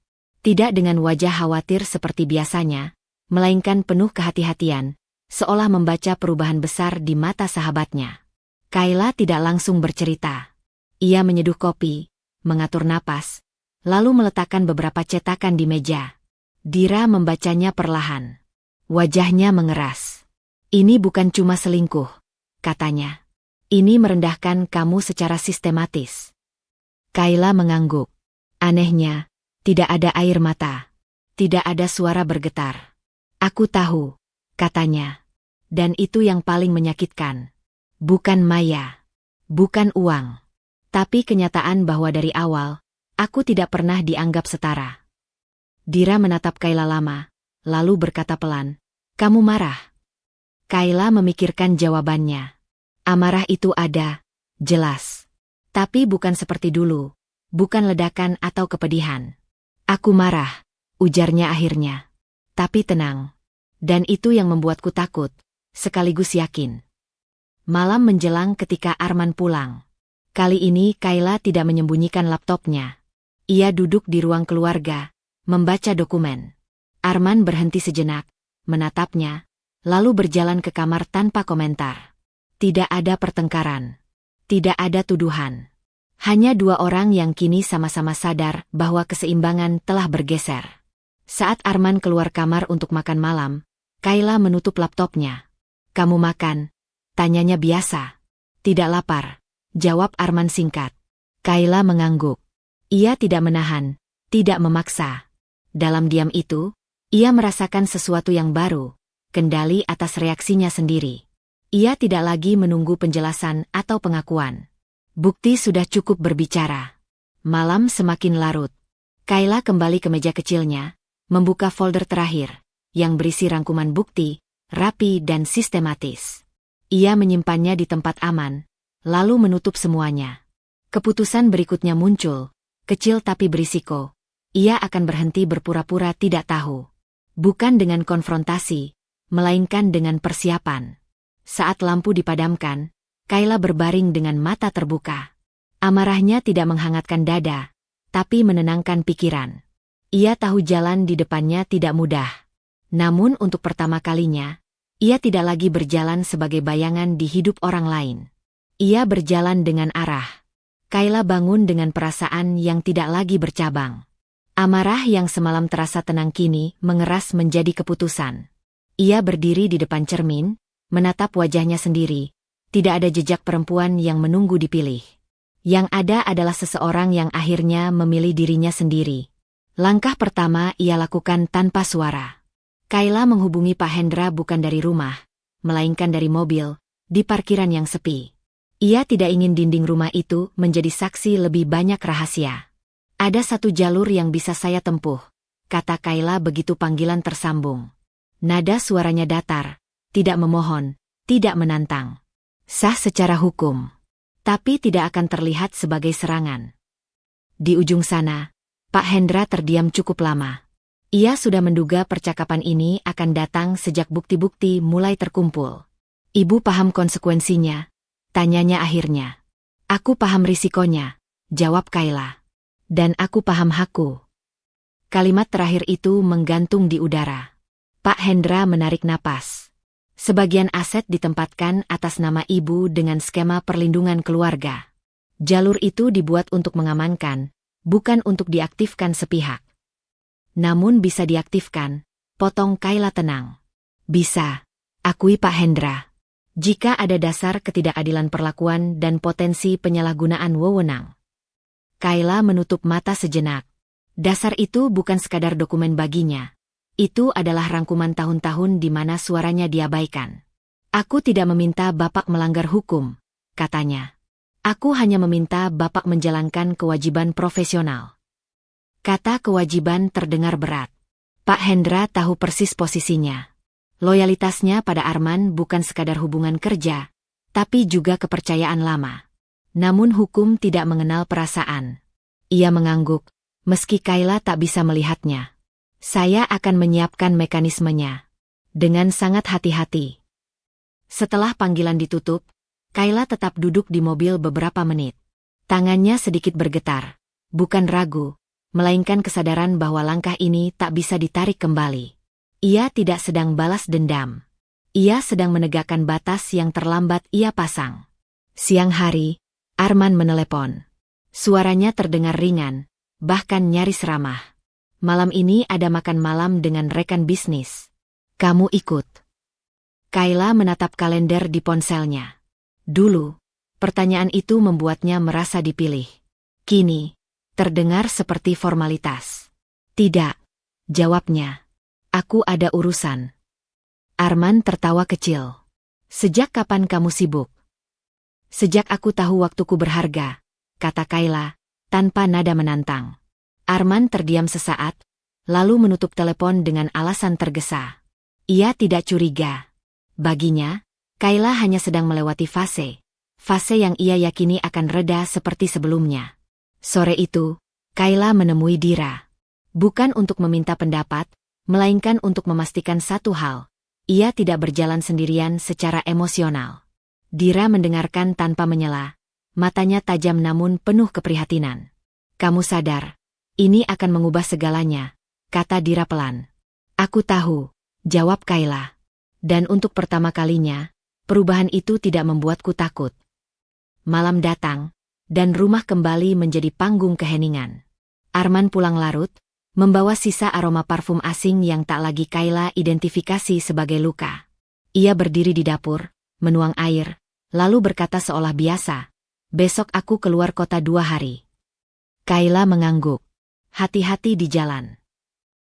Tidak dengan wajah khawatir seperti biasanya, melainkan penuh kehati-hatian, seolah membaca perubahan besar di mata sahabatnya. Kayla tidak langsung bercerita. Ia menyeduh kopi, mengatur napas, lalu meletakkan beberapa cetakan di meja. Dira membacanya perlahan. Wajahnya mengeras. Ini bukan cuma selingkuh, katanya. Ini merendahkan kamu secara sistematis. Kayla mengangguk. Anehnya, tidak ada air mata. Tidak ada suara bergetar. Aku tahu, katanya. Dan itu yang paling menyakitkan. Bukan Maya. Bukan uang. Tapi kenyataan bahwa dari awal, aku tidak pernah dianggap setara. Dira menatap Kayla lama, lalu berkata pelan, "Kamu marah?" Kayla memikirkan jawabannya. Amarah itu ada, jelas. Tapi bukan seperti dulu, bukan ledakan atau kepedihan. "Aku marah," ujarnya akhirnya. "Tapi tenang." Dan itu yang membuatku takut, sekaligus yakin. Malam menjelang ketika Arman pulang. Kali ini Kayla tidak menyembunyikan laptopnya. Ia duduk di ruang keluarga, membaca dokumen. Arman berhenti sejenak, menatapnya, lalu berjalan ke kamar tanpa komentar. Tidak ada pertengkaran. Tidak ada tuduhan. Hanya dua orang yang kini sama-sama sadar bahwa keseimbangan telah bergeser. Saat Arman keluar kamar untuk makan malam, Kayla menutup laptopnya. "Kamu makan?" tanyanya biasa. "Tidak lapar," jawab Arman singkat. Kayla mengangguk. Ia tidak menahan, tidak memaksa. Dalam diam itu, ia merasakan sesuatu yang baru, kendali atas reaksinya sendiri. Ia tidak lagi menunggu penjelasan atau pengakuan. Bukti sudah cukup berbicara. Malam semakin larut. Kayla kembali ke meja kecilnya, membuka folder terakhir, yang berisi rangkuman bukti, rapi dan sistematis. Ia menyimpannya di tempat aman, lalu menutup semuanya. Keputusan berikutnya muncul, kecil tapi berisiko. Ia akan berhenti berpura-pura tidak tahu. Bukan dengan konfrontasi, melainkan dengan persiapan. Saat lampu dipadamkan, Kayla berbaring dengan mata terbuka. Amarahnya tidak menghangatkan dada, tapi menenangkan pikiran. Ia tahu jalan di depannya tidak mudah. Namun untuk pertama kalinya, ia tidak lagi berjalan sebagai bayangan di hidup orang lain. Ia berjalan dengan arah. Kayla bangun dengan perasaan yang tidak lagi bercabang. Amarah yang semalam terasa tenang kini mengeras menjadi keputusan. Ia berdiri di depan cermin, menatap wajahnya sendiri. Tidak ada jejak perempuan yang menunggu dipilih. Yang ada adalah seseorang yang akhirnya memilih dirinya sendiri. Langkah pertama ia lakukan tanpa suara. Kayla menghubungi Pak Hendra bukan dari rumah, melainkan dari mobil, di parkiran yang sepi. Ia tidak ingin dinding rumah itu menjadi saksi lebih banyak rahasia. "Ada satu jalur yang bisa saya tempuh," kata Kayla begitu panggilan tersambung. Nada suaranya datar, tidak memohon, tidak menantang. Sah secara hukum, tapi tidak akan terlihat sebagai serangan. Di ujung sana, Pak Hendra terdiam cukup lama. Ia sudah menduga percakapan ini akan datang sejak bukti-bukti mulai terkumpul. "Ibu paham konsekuensinya?" tanyanya akhirnya. "Aku paham risikonya," jawab Kayla. "Dan aku paham hakku." Kalimat terakhir itu menggantung di udara. Pak Hendra menarik napas. Sebagian aset ditempatkan atas nama ibu dengan skema perlindungan keluarga. Jalur itu dibuat untuk mengamankan, bukan untuk diaktifkan sepihak. "Namun bisa diaktifkan," potong Kayla tenang. "Bisa," akui Pak Hendra. "Jika ada dasar ketidakadilan perlakuan dan potensi penyalahgunaan wewenang." Kayla menutup mata sejenak. Dasar itu bukan sekadar dokumen baginya. Itu adalah rangkuman tahun-tahun di mana suaranya diabaikan. "Aku tidak meminta Bapak melanggar hukum," katanya. "Aku hanya meminta Bapak menjalankan kewajiban profesional." Kata kewajiban terdengar berat. Pak Hendra tahu persis posisinya. Loyalitasnya pada Arman bukan sekadar hubungan kerja, tapi juga kepercayaan lama. Namun hukum tidak mengenal perasaan. Ia mengangguk, meski Kayla tak bisa melihatnya. "Saya akan menyiapkan mekanismenya." Dengan sangat hati-hati. Setelah panggilan ditutup, Kayla tetap duduk di mobil beberapa menit. Tangannya sedikit bergetar. Bukan ragu, melainkan kesadaran bahwa langkah ini tak bisa ditarik kembali. Ia tidak sedang balas dendam. Ia sedang menegakkan batas yang terlambat ia pasang. Siang hari, Arman menelepon. Suaranya terdengar ringan, bahkan nyaris ramah. Malam ini ada makan malam dengan rekan bisnis. Kamu ikut? Kayla menatap kalender di ponselnya. Dulu, pertanyaan itu membuatnya merasa dipilih. Kini, terdengar seperti formalitas. Tidak, jawabnya. Aku ada urusan. Arman tertawa kecil. Sejak kapan kamu sibuk? Sejak aku tahu waktuku berharga, kata Kayla, tanpa nada menantang. Arman terdiam sesaat, lalu menutup telepon dengan alasan tergesa. Ia tidak curiga. Baginya, Kayla hanya sedang melewati fase yang ia yakini akan reda seperti sebelumnya. Sore itu, Kayla menemui Dira. Bukan untuk meminta pendapat, melainkan untuk memastikan satu hal. Ia tidak berjalan sendirian secara emosional. Dira mendengarkan tanpa menyela, matanya tajam namun penuh keprihatinan. Kamu sadar, ini akan mengubah segalanya, kata Dira pelan. Aku tahu, jawab Kayla. Dan untuk pertama kalinya, perubahan itu tidak membuatku takut. Malam datang, dan rumah kembali menjadi panggung keheningan. Arman pulang larut, membawa sisa aroma parfum asing yang tak lagi Kayla identifikasi sebagai luka. Ia berdiri di dapur, menuang air, lalu berkata seolah biasa, besok aku keluar kota 2 hari. Kayla mengangguk. Hati-hati di jalan.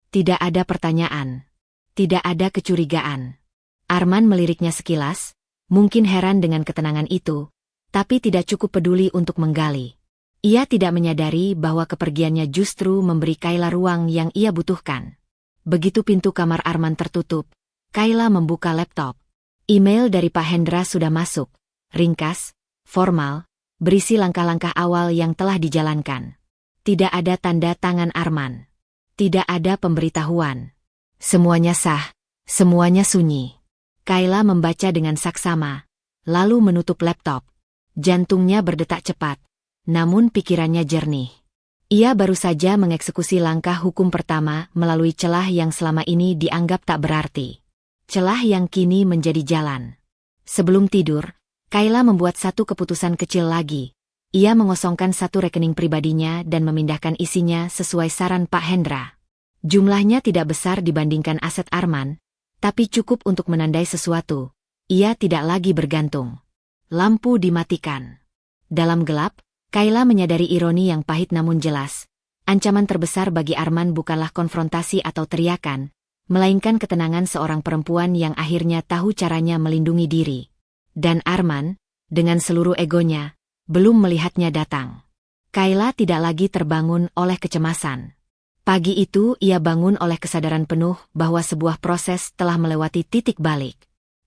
Tidak ada pertanyaan. Tidak ada kecurigaan. Arman meliriknya sekilas, mungkin heran dengan ketenangan itu, tapi tidak cukup peduli untuk menggali. Ia tidak menyadari bahwa kepergiannya justru memberi Kayla ruang yang ia butuhkan. Begitu pintu kamar Arman tertutup, Kayla membuka laptop. Email dari Pak Hendra sudah masuk, ringkas, formal, berisi langkah-langkah awal yang telah dijalankan. Tidak ada tanda tangan Arman. Tidak ada pemberitahuan. Semuanya sah, semuanya sunyi. Kayla membaca dengan saksama, lalu menutup laptop. Jantungnya berdetak cepat. Namun pikirannya jernih. Ia baru saja mengeksekusi langkah hukum pertama melalui celah yang selama ini dianggap tak berarti. Celah yang kini menjadi jalan. Sebelum tidur, Kayla membuat satu keputusan kecil lagi. Ia mengosongkan satu rekening pribadinya dan memindahkan isinya sesuai saran Pak Hendra. Jumlahnya tidak besar dibandingkan aset Arman, tapi cukup untuk menandai sesuatu. Ia tidak lagi bergantung. Lampu dimatikan. Dalam gelap, Kayla menyadari ironi yang pahit namun jelas. Ancaman terbesar bagi Arman bukanlah konfrontasi atau teriakan, melainkan ketenangan seorang perempuan yang akhirnya tahu caranya melindungi diri. Dan Arman, dengan seluruh egonya, belum melihatnya datang. Kayla tidak lagi terbangun oleh kecemasan. Pagi itu ia bangun oleh kesadaran penuh bahwa sebuah proses telah melewati titik balik.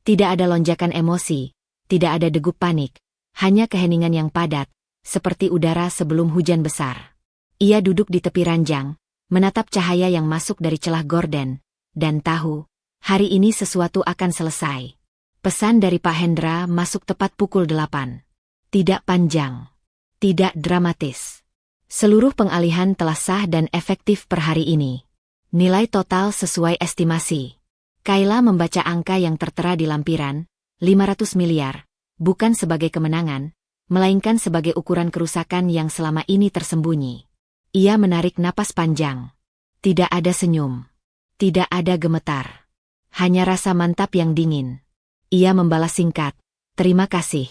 Tidak ada lonjakan emosi, tidak ada degup panik, hanya keheningan yang padat, seperti udara sebelum hujan besar. Ia duduk di tepi ranjang, menatap cahaya yang masuk dari celah gorden, dan tahu, hari ini sesuatu akan selesai. Pesan dari Pak Hendra masuk tepat pukul 8. Tidak panjang. Tidak dramatis. Seluruh pengalihan telah sah dan efektif per hari ini. Nilai total sesuai estimasi. Kayla membaca angka yang tertera di lampiran, 500 miliar, bukan sebagai kemenangan, melainkan sebagai ukuran kerusakan yang selama ini tersembunyi. Ia menarik napas panjang. Tidak ada senyum. Tidak ada gemetar. Hanya rasa mantap yang dingin. Ia membalas singkat, terima kasih.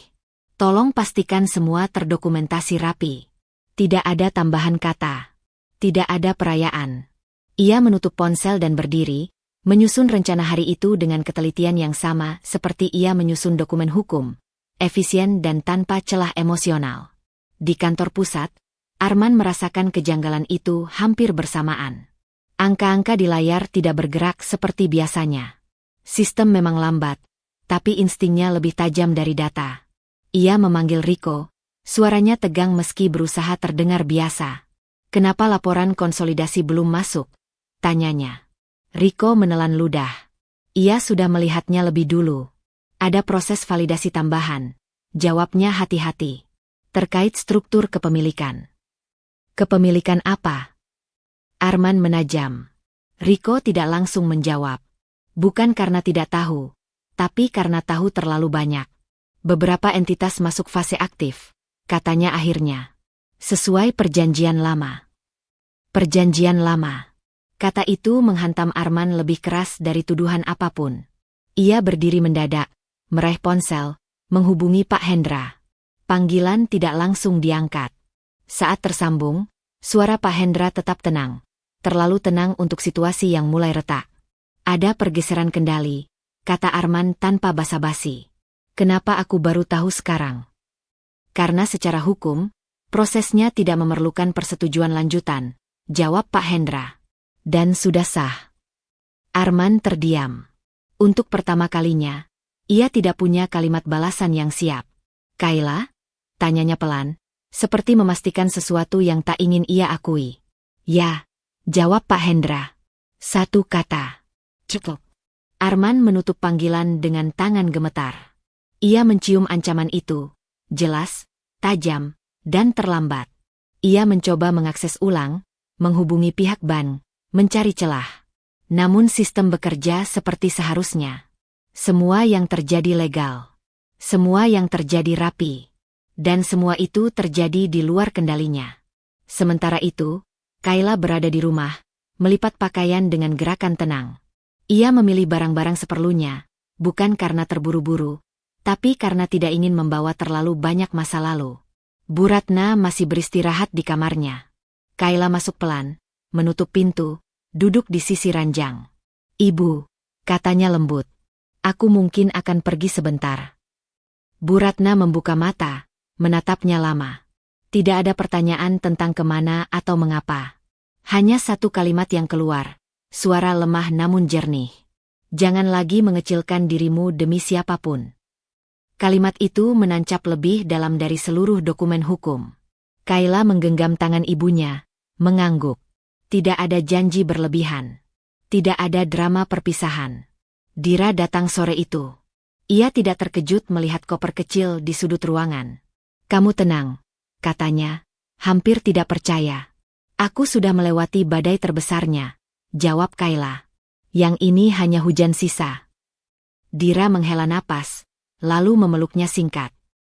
Tolong pastikan semua terdokumentasi rapi. Tidak ada tambahan kata. Tidak ada perayaan. Ia menutup ponsel dan berdiri, menyusun rencana hari itu dengan ketelitian yang sama seperti ia menyusun dokumen hukum. Efisien dan tanpa celah emosional. Di kantor pusat, Arman merasakan kejanggalan itu hampir bersamaan. Angka-angka di layar tidak bergerak seperti biasanya. Sistem memang lambat, tapi instingnya lebih tajam dari data. Ia memanggil Riko, suaranya tegang meski berusaha terdengar biasa. Kenapa laporan konsolidasi belum masuk? Tanyanya. Riko menelan ludah. Ia sudah melihatnya lebih dulu. Ada proses validasi tambahan. Jawabnya hati-hati. Terkait struktur kepemilikan. Kepemilikan apa? Arman menajam. Riko tidak langsung menjawab. Bukan karena tidak tahu, tapi karena tahu terlalu banyak. Beberapa entitas masuk fase aktif, katanya akhirnya. Sesuai perjanjian lama. Perjanjian lama. Kata itu menghantam Arman lebih keras dari tuduhan apapun. Ia berdiri mendadak, meraih ponsel, menghubungi Pak Hendra. Panggilan tidak langsung diangkat. Saat tersambung, suara Pak Hendra tetap tenang. Terlalu tenang untuk situasi yang mulai retak. Ada pergeseran kendali, kata Arman tanpa basa-basi. Kenapa aku baru tahu sekarang? Karena secara hukum, prosesnya tidak memerlukan persetujuan lanjutan, jawab Pak Hendra. Dan sudah sah. Arman terdiam. Untuk pertama kalinya, ia tidak punya kalimat balasan yang siap. Kayla? Tanyanya pelan, seperti memastikan sesuatu yang tak ingin ia akui. Ya, jawab Pak Hendra. Satu kata. Cukup. Arman menutup panggilan dengan tangan gemetar. Ia mencium ancaman itu. Jelas, tajam, dan terlambat. Ia mencoba mengakses ulang, menghubungi pihak bank, mencari celah. Namun sistem bekerja seperti seharusnya. Semua yang terjadi legal. Semua yang terjadi rapi. Dan semua itu terjadi di luar kendalinya. Sementara itu, Kayla berada di rumah, melipat pakaian dengan gerakan tenang. Ia memilih barang-barang seperlunya, bukan karena terburu-buru, tapi karena tidak ingin membawa terlalu banyak masa lalu. Bu Ratna masih beristirahat di kamarnya. Kayla masuk pelan, menutup pintu, duduk di sisi ranjang. Ibu, katanya lembut. Aku mungkin akan pergi sebentar. Bu Ratna membuka mata, menatapnya lama. Tidak ada pertanyaan tentang kemana atau mengapa. Hanya satu kalimat yang keluar, suara lemah namun jernih. Jangan lagi mengecilkan dirimu demi siapapun. Kalimat itu menancap lebih dalam dari seluruh dokumen hukum. Kayla menggenggam tangan ibunya, mengangguk. Tidak ada janji berlebihan. Tidak ada drama perpisahan. Dira datang sore itu. Ia tidak terkejut melihat koper kecil di sudut ruangan. Kamu tenang, katanya, hampir tidak percaya. Aku sudah melewati badai terbesarnya, jawab Kayla. Yang ini hanya hujan sisa. Dira menghela napas, lalu memeluknya singkat.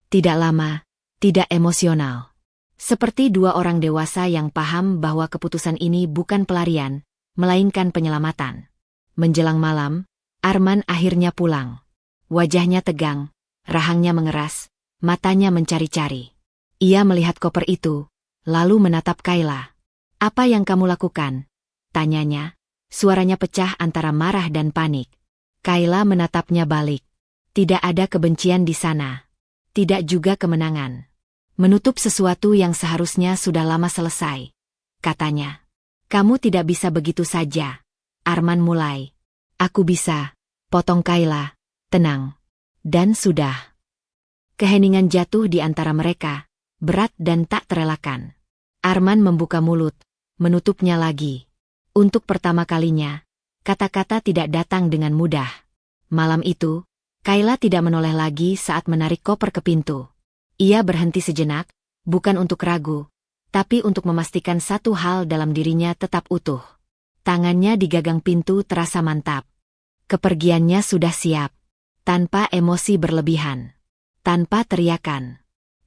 Tidak lama, tidak emosional. Seperti dua orang dewasa yang paham bahwa keputusan ini bukan pelarian, melainkan penyelamatan. Menjelang malam, Arman akhirnya pulang. Wajahnya tegang, rahangnya mengeras, matanya mencari-cari. Ia melihat koper itu, lalu menatap Kayla. Apa yang kamu lakukan? Tanyanya, suaranya pecah antara marah dan panik. Kayla menatapnya balik. Tidak ada kebencian di sana. Tidak juga kemenangan. Menutup sesuatu yang seharusnya sudah lama selesai. Katanya. Kamu tidak bisa begitu saja. Arman mulai. Aku bisa. Potong Kayla. Tenang. Dan sudah. Keheningan jatuh di antara mereka. Berat dan tak terelakkan. Arman membuka mulut. Menutupnya lagi. Untuk pertama kalinya, kata-kata tidak datang dengan mudah. Malam itu, Kayla tidak menoleh lagi saat menarik koper ke pintu. Ia berhenti sejenak, bukan untuk ragu, tapi untuk memastikan satu hal dalam dirinya tetap utuh. Tangannya di gagang pintu terasa mantap. Kepergiannya sudah siap, tanpa emosi berlebihan, tanpa teriakan.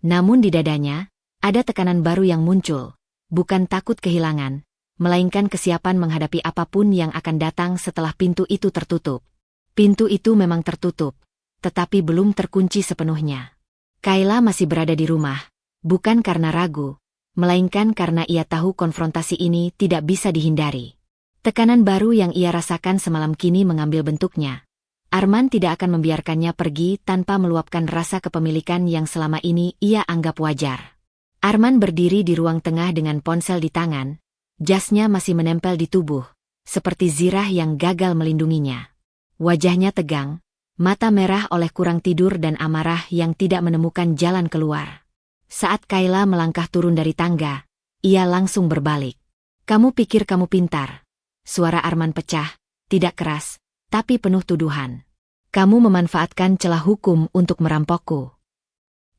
Namun di dadanya, ada tekanan baru yang muncul, bukan takut kehilangan, melainkan kesiapan menghadapi apapun yang akan datang setelah pintu itu tertutup. Pintu itu memang tertutup, tetapi belum terkunci sepenuhnya. Kayla masih berada di rumah, bukan karena ragu, melainkan karena ia tahu konfrontasi ini tidak bisa dihindari. Tekanan baru yang ia rasakan semalam kini mengambil bentuknya. Arman tidak akan membiarkannya pergi tanpa meluapkan rasa kepemilikan yang selama ini ia anggap wajar. Arman berdiri di ruang tengah dengan ponsel di tangan, jasnya masih menempel di tubuh, seperti zirah yang gagal melindunginya. Wajahnya tegang, mata merah oleh kurang tidur dan amarah yang tidak menemukan jalan keluar. Saat Kayla melangkah turun dari tangga, ia langsung berbalik. Kamu pikir kamu pintar? Suara Arman pecah, tidak keras, tapi penuh tuduhan. Kamu memanfaatkan celah hukum untuk merampokku.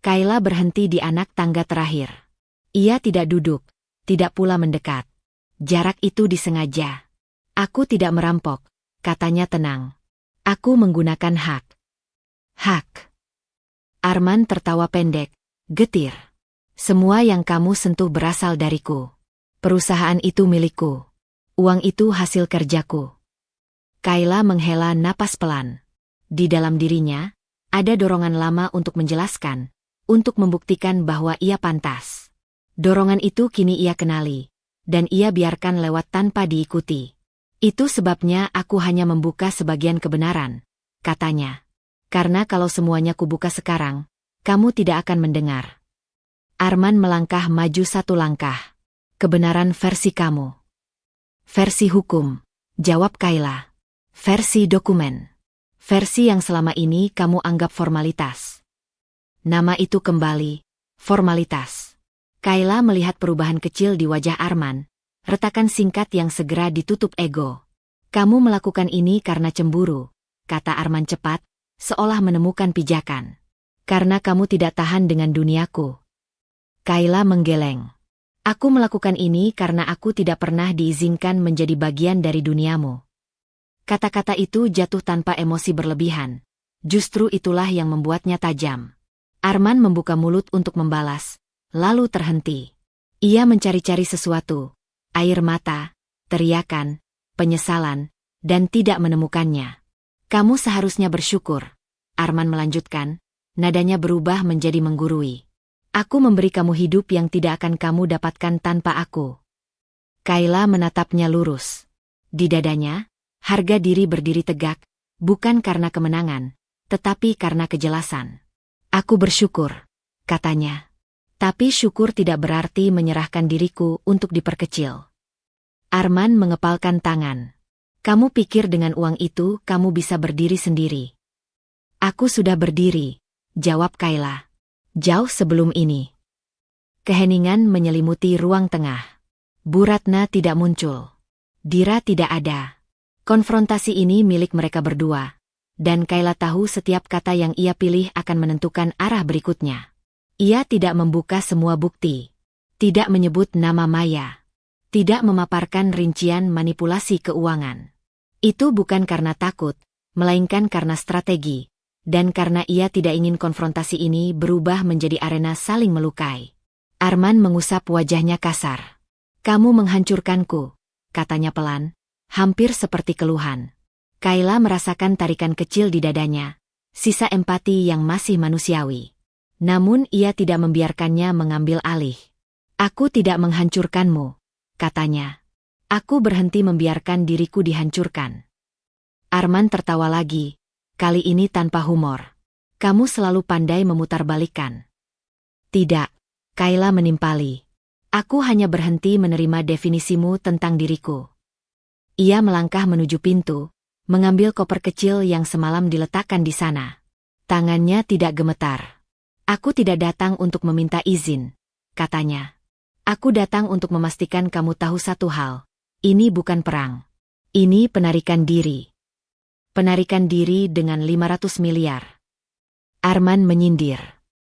Kayla berhenti di anak tangga terakhir. Ia tidak duduk, tidak pula mendekat. Jarak itu disengaja. Aku tidak merampok, katanya tenang. Aku menggunakan hak. Hak. Arman tertawa pendek, getir. Semua yang kamu sentuh berasal dariku. Perusahaan itu milikku. Uang itu hasil kerjaku. Kayla menghela napas pelan. Di dalam dirinya, ada dorongan lama untuk menjelaskan, untuk membuktikan bahwa ia pantas. Dorongan itu kini ia kenali, dan ia biarkan lewat tanpa diikuti. Itu sebabnya aku hanya membuka sebagian kebenaran, katanya. Karena kalau semuanya kubuka sekarang, kamu tidak akan mendengar. Arman melangkah maju satu langkah. Kebenaran versi kamu. Versi hukum, jawab Kayla. Versi dokumen. Versi yang selama ini kamu anggap formalitas. Nama itu kembali, formalitas. Kayla melihat perubahan kecil di wajah Arman, retakan singkat yang segera ditutup ego. Kamu melakukan ini karena cemburu, kata Arman cepat, seolah menemukan pijakan. Karena kamu tidak tahan dengan duniaku. Kayla menggeleng. Aku melakukan ini karena aku tidak pernah diizinkan menjadi bagian dari duniamu. Kata-kata itu jatuh tanpa emosi berlebihan. Justru itulah yang membuatnya tajam. Arman membuka mulut untuk membalas, lalu terhenti. Ia mencari-cari sesuatu, air mata, teriakan, penyesalan, dan tidak menemukannya. Kamu seharusnya bersyukur, Arman melanjutkan, nadanya berubah menjadi menggurui. Aku memberi kamu hidup yang tidak akan kamu dapatkan tanpa aku. Kayla menatapnya lurus. Di dadanya, harga diri berdiri tegak, bukan karena kemenangan, tetapi karena kejelasan. Aku bersyukur, katanya. Tapi syukur tidak berarti menyerahkan diriku untuk diperkecil. Arman mengepalkan tangan. Kamu pikir dengan uang itu kamu bisa berdiri sendiri? Aku sudah berdiri, jawab Kayla. Jauh sebelum ini. Keheningan menyelimuti ruang tengah. Bu Ratna tidak muncul. Dira tidak ada. Konfrontasi ini milik mereka berdua. Dan Kayla tahu setiap kata yang ia pilih akan menentukan arah berikutnya. Ia tidak membuka semua bukti. Tidak menyebut nama Maya. Tidak memaparkan rincian manipulasi keuangan. Itu bukan karena takut, melainkan karena strategi. Dan karena ia tidak ingin konfrontasi ini berubah menjadi arena saling melukai. Arman mengusap wajahnya kasar. Kamu menghancurkanku, katanya pelan, hampir seperti keluhan. Kayla merasakan tarikan kecil di dadanya, sisa empati yang masih manusiawi. Namun ia tidak membiarkannya mengambil alih. Aku tidak menghancurkanmu, katanya. Aku berhenti membiarkan diriku dihancurkan. Arman tertawa lagi. Kali ini tanpa humor. Kamu selalu pandai memutarbalikkan. Tidak, Kayla menimpali. Aku hanya berhenti menerima definisimu tentang diriku. Ia melangkah menuju pintu, mengambil koper kecil yang semalam diletakkan di sana. Tangannya tidak gemetar. Aku tidak datang untuk meminta izin, katanya. Aku datang untuk memastikan kamu tahu satu hal. Ini bukan perang. Ini penarikan diri. Penarikan diri dengan 500 miliar. Arman menyindir.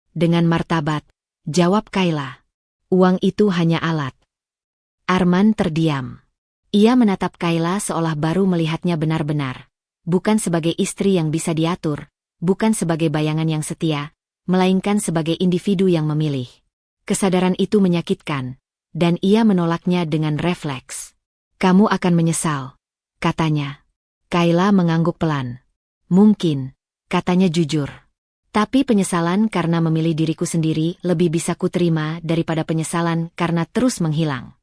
Dengan martabat, jawab Kayla. Uang itu hanya alat. Arman terdiam. Ia menatap Kayla seolah baru melihatnya benar-benar. Bukan sebagai istri yang bisa diatur, bukan sebagai bayangan yang setia, melainkan sebagai individu yang memilih. Kesadaran itu menyakitkan, dan ia menolaknya dengan refleks. Kamu akan menyesal, katanya. Kayla mengangguk pelan. Mungkin, katanya jujur. Tapi penyesalan karena memilih diriku sendiri lebih bisa kuterima daripada penyesalan karena terus menghilang.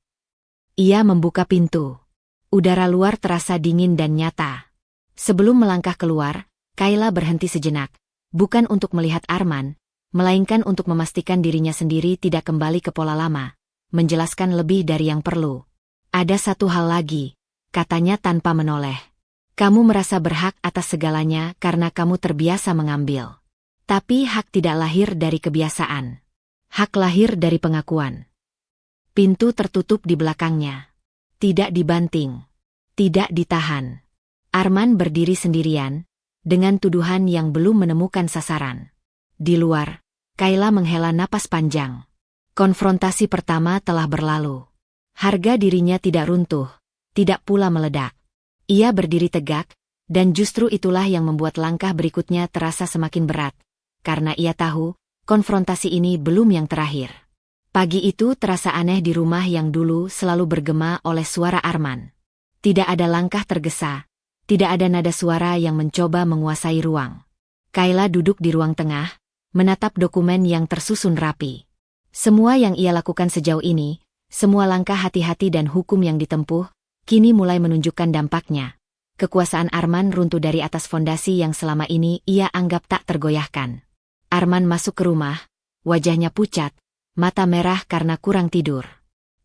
Ia membuka pintu. Udara luar terasa dingin dan nyata. Sebelum melangkah keluar, Kayla berhenti sejenak, bukan untuk melihat Arman, melainkan untuk memastikan dirinya sendiri tidak kembali ke pola lama, menjelaskan lebih dari yang perlu. Ada satu hal lagi, katanya tanpa menoleh. Kamu merasa berhak atas segalanya karena kamu terbiasa mengambil. Tapi hak tidak lahir dari kebiasaan. Hak lahir dari pengakuan. Pintu tertutup di belakangnya. Tidak dibanting. Tidak ditahan. Arman berdiri sendirian, dengan tuduhan yang belum menemukan sasaran. Di luar, Kayla menghela napas panjang. Konfrontasi pertama telah berlalu. Harga dirinya tidak runtuh, tidak pula meledak. Ia berdiri tegak, dan justru itulah yang membuat langkah berikutnya terasa semakin berat. Karena ia tahu, konfrontasi ini belum yang terakhir. Pagi itu terasa aneh di rumah yang dulu selalu bergema oleh suara Arman. Tidak ada langkah tergesa, tidak ada nada suara yang mencoba menguasai ruang. Kayla duduk di ruang tengah, menatap dokumen yang tersusun rapi. Semua yang ia lakukan sejauh ini, semua langkah hati-hati dan hukum yang ditempuh, kini mulai menunjukkan dampaknya. Kekuasaan Arman runtuh dari atas fondasi yang selama ini ia anggap tak tergoyahkan. Arman masuk ke rumah, wajahnya pucat, mata merah karena kurang tidur.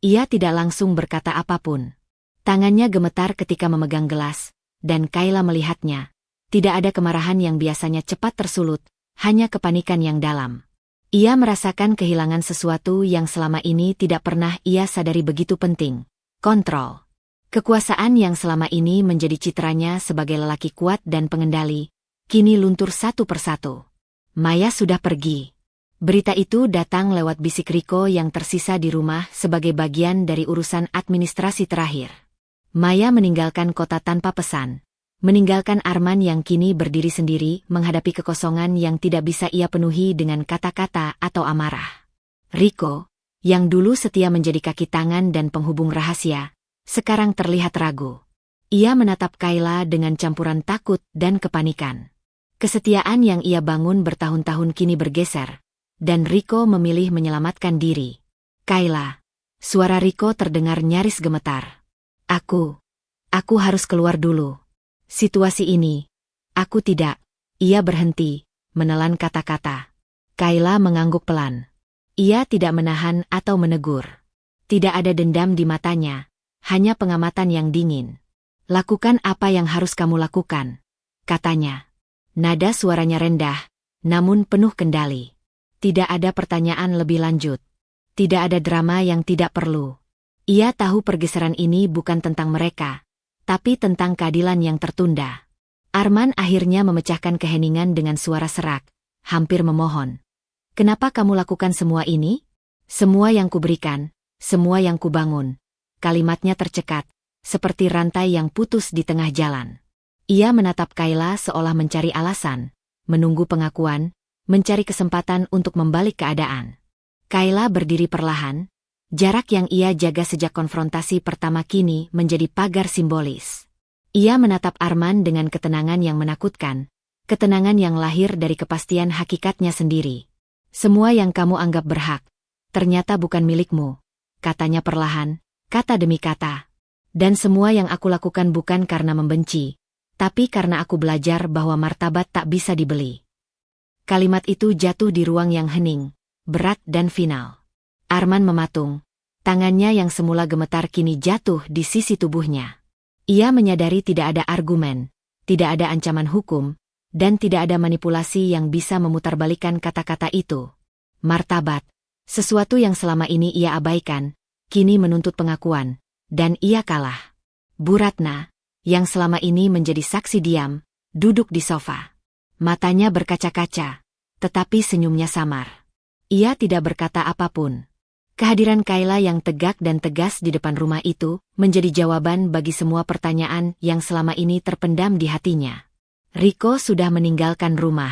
Ia tidak langsung berkata apapun. Tangannya gemetar ketika memegang gelas, dan Kayla melihatnya. Tidak ada kemarahan yang biasanya cepat tersulut, hanya kepanikan yang dalam. Ia merasakan kehilangan sesuatu yang selama ini tidak pernah ia sadari begitu penting. Kontrol. Kekuasaan yang selama ini menjadi citranya sebagai lelaki kuat dan pengendali, kini luntur satu persatu. Maya sudah pergi. Berita itu datang lewat bisik Riko yang tersisa di rumah sebagai bagian dari urusan administrasi terakhir. Maya meninggalkan kota tanpa pesan. Meninggalkan Arman yang kini berdiri sendiri menghadapi kekosongan yang tidak bisa ia penuhi dengan kata-kata atau amarah. Riko, yang dulu setia menjadi kaki tangan dan penghubung rahasia, sekarang terlihat ragu. Ia menatap Kayla dengan campuran takut dan kepanikan. Kesetiaan yang ia bangun bertahun-tahun kini bergeser, dan Riko memilih menyelamatkan diri. Kayla, suara Riko terdengar nyaris gemetar. Aku harus keluar dulu. Situasi ini, aku tidak. Ia berhenti, menelan kata-kata. Kayla mengangguk pelan. Ia tidak menahan atau menegur. Tidak ada dendam di matanya, hanya pengamatan yang dingin. Lakukan apa yang harus kamu lakukan, katanya. Nada suaranya rendah, namun penuh kendali. Tidak ada pertanyaan lebih lanjut. Tidak ada drama yang tidak perlu. Ia tahu pergeseran ini bukan tentang mereka, tapi tentang keadilan yang tertunda. Arman akhirnya memecahkan keheningan dengan suara serak, hampir memohon. Kenapa kamu lakukan semua ini? Semua yang kuberikan, semua yang kubangun. Kalimatnya tercekat, seperti rantai yang putus di tengah jalan. Ia menatap Kayla seolah mencari alasan, menunggu pengakuan, mencari kesempatan untuk membalik keadaan. Kayla berdiri perlahan. Jarak yang ia jaga sejak konfrontasi pertama kini menjadi pagar simbolis. Ia menatap Arman dengan ketenangan yang menakutkan, ketenangan yang lahir dari kepastian hakikatnya sendiri. Semua yang kamu anggap berhak, ternyata bukan milikmu, katanya perlahan, kata demi kata. Dan semua yang aku lakukan bukan karena membenci, tapi karena aku belajar bahwa martabat tak bisa dibeli. Kalimat itu jatuh di ruang yang hening, berat dan final. Arman mematung. Tangannya yang semula gemetar kini jatuh di sisi tubuhnya. Ia menyadari tidak ada argumen, tidak ada ancaman hukum, dan tidak ada manipulasi yang bisa memutarbalikkan kata-kata itu. Martabat, sesuatu yang selama ini ia abaikan, kini menuntut pengakuan, dan ia kalah. Bu Ratna, yang selama ini menjadi saksi diam, duduk di sofa. Matanya berkaca-kaca, tetapi senyumnya samar. Ia tidak berkata apapun. Kehadiran Kayla yang tegak dan tegas di depan rumah itu menjadi jawaban bagi semua pertanyaan yang selama ini terpendam di hatinya. Riko sudah meninggalkan rumah.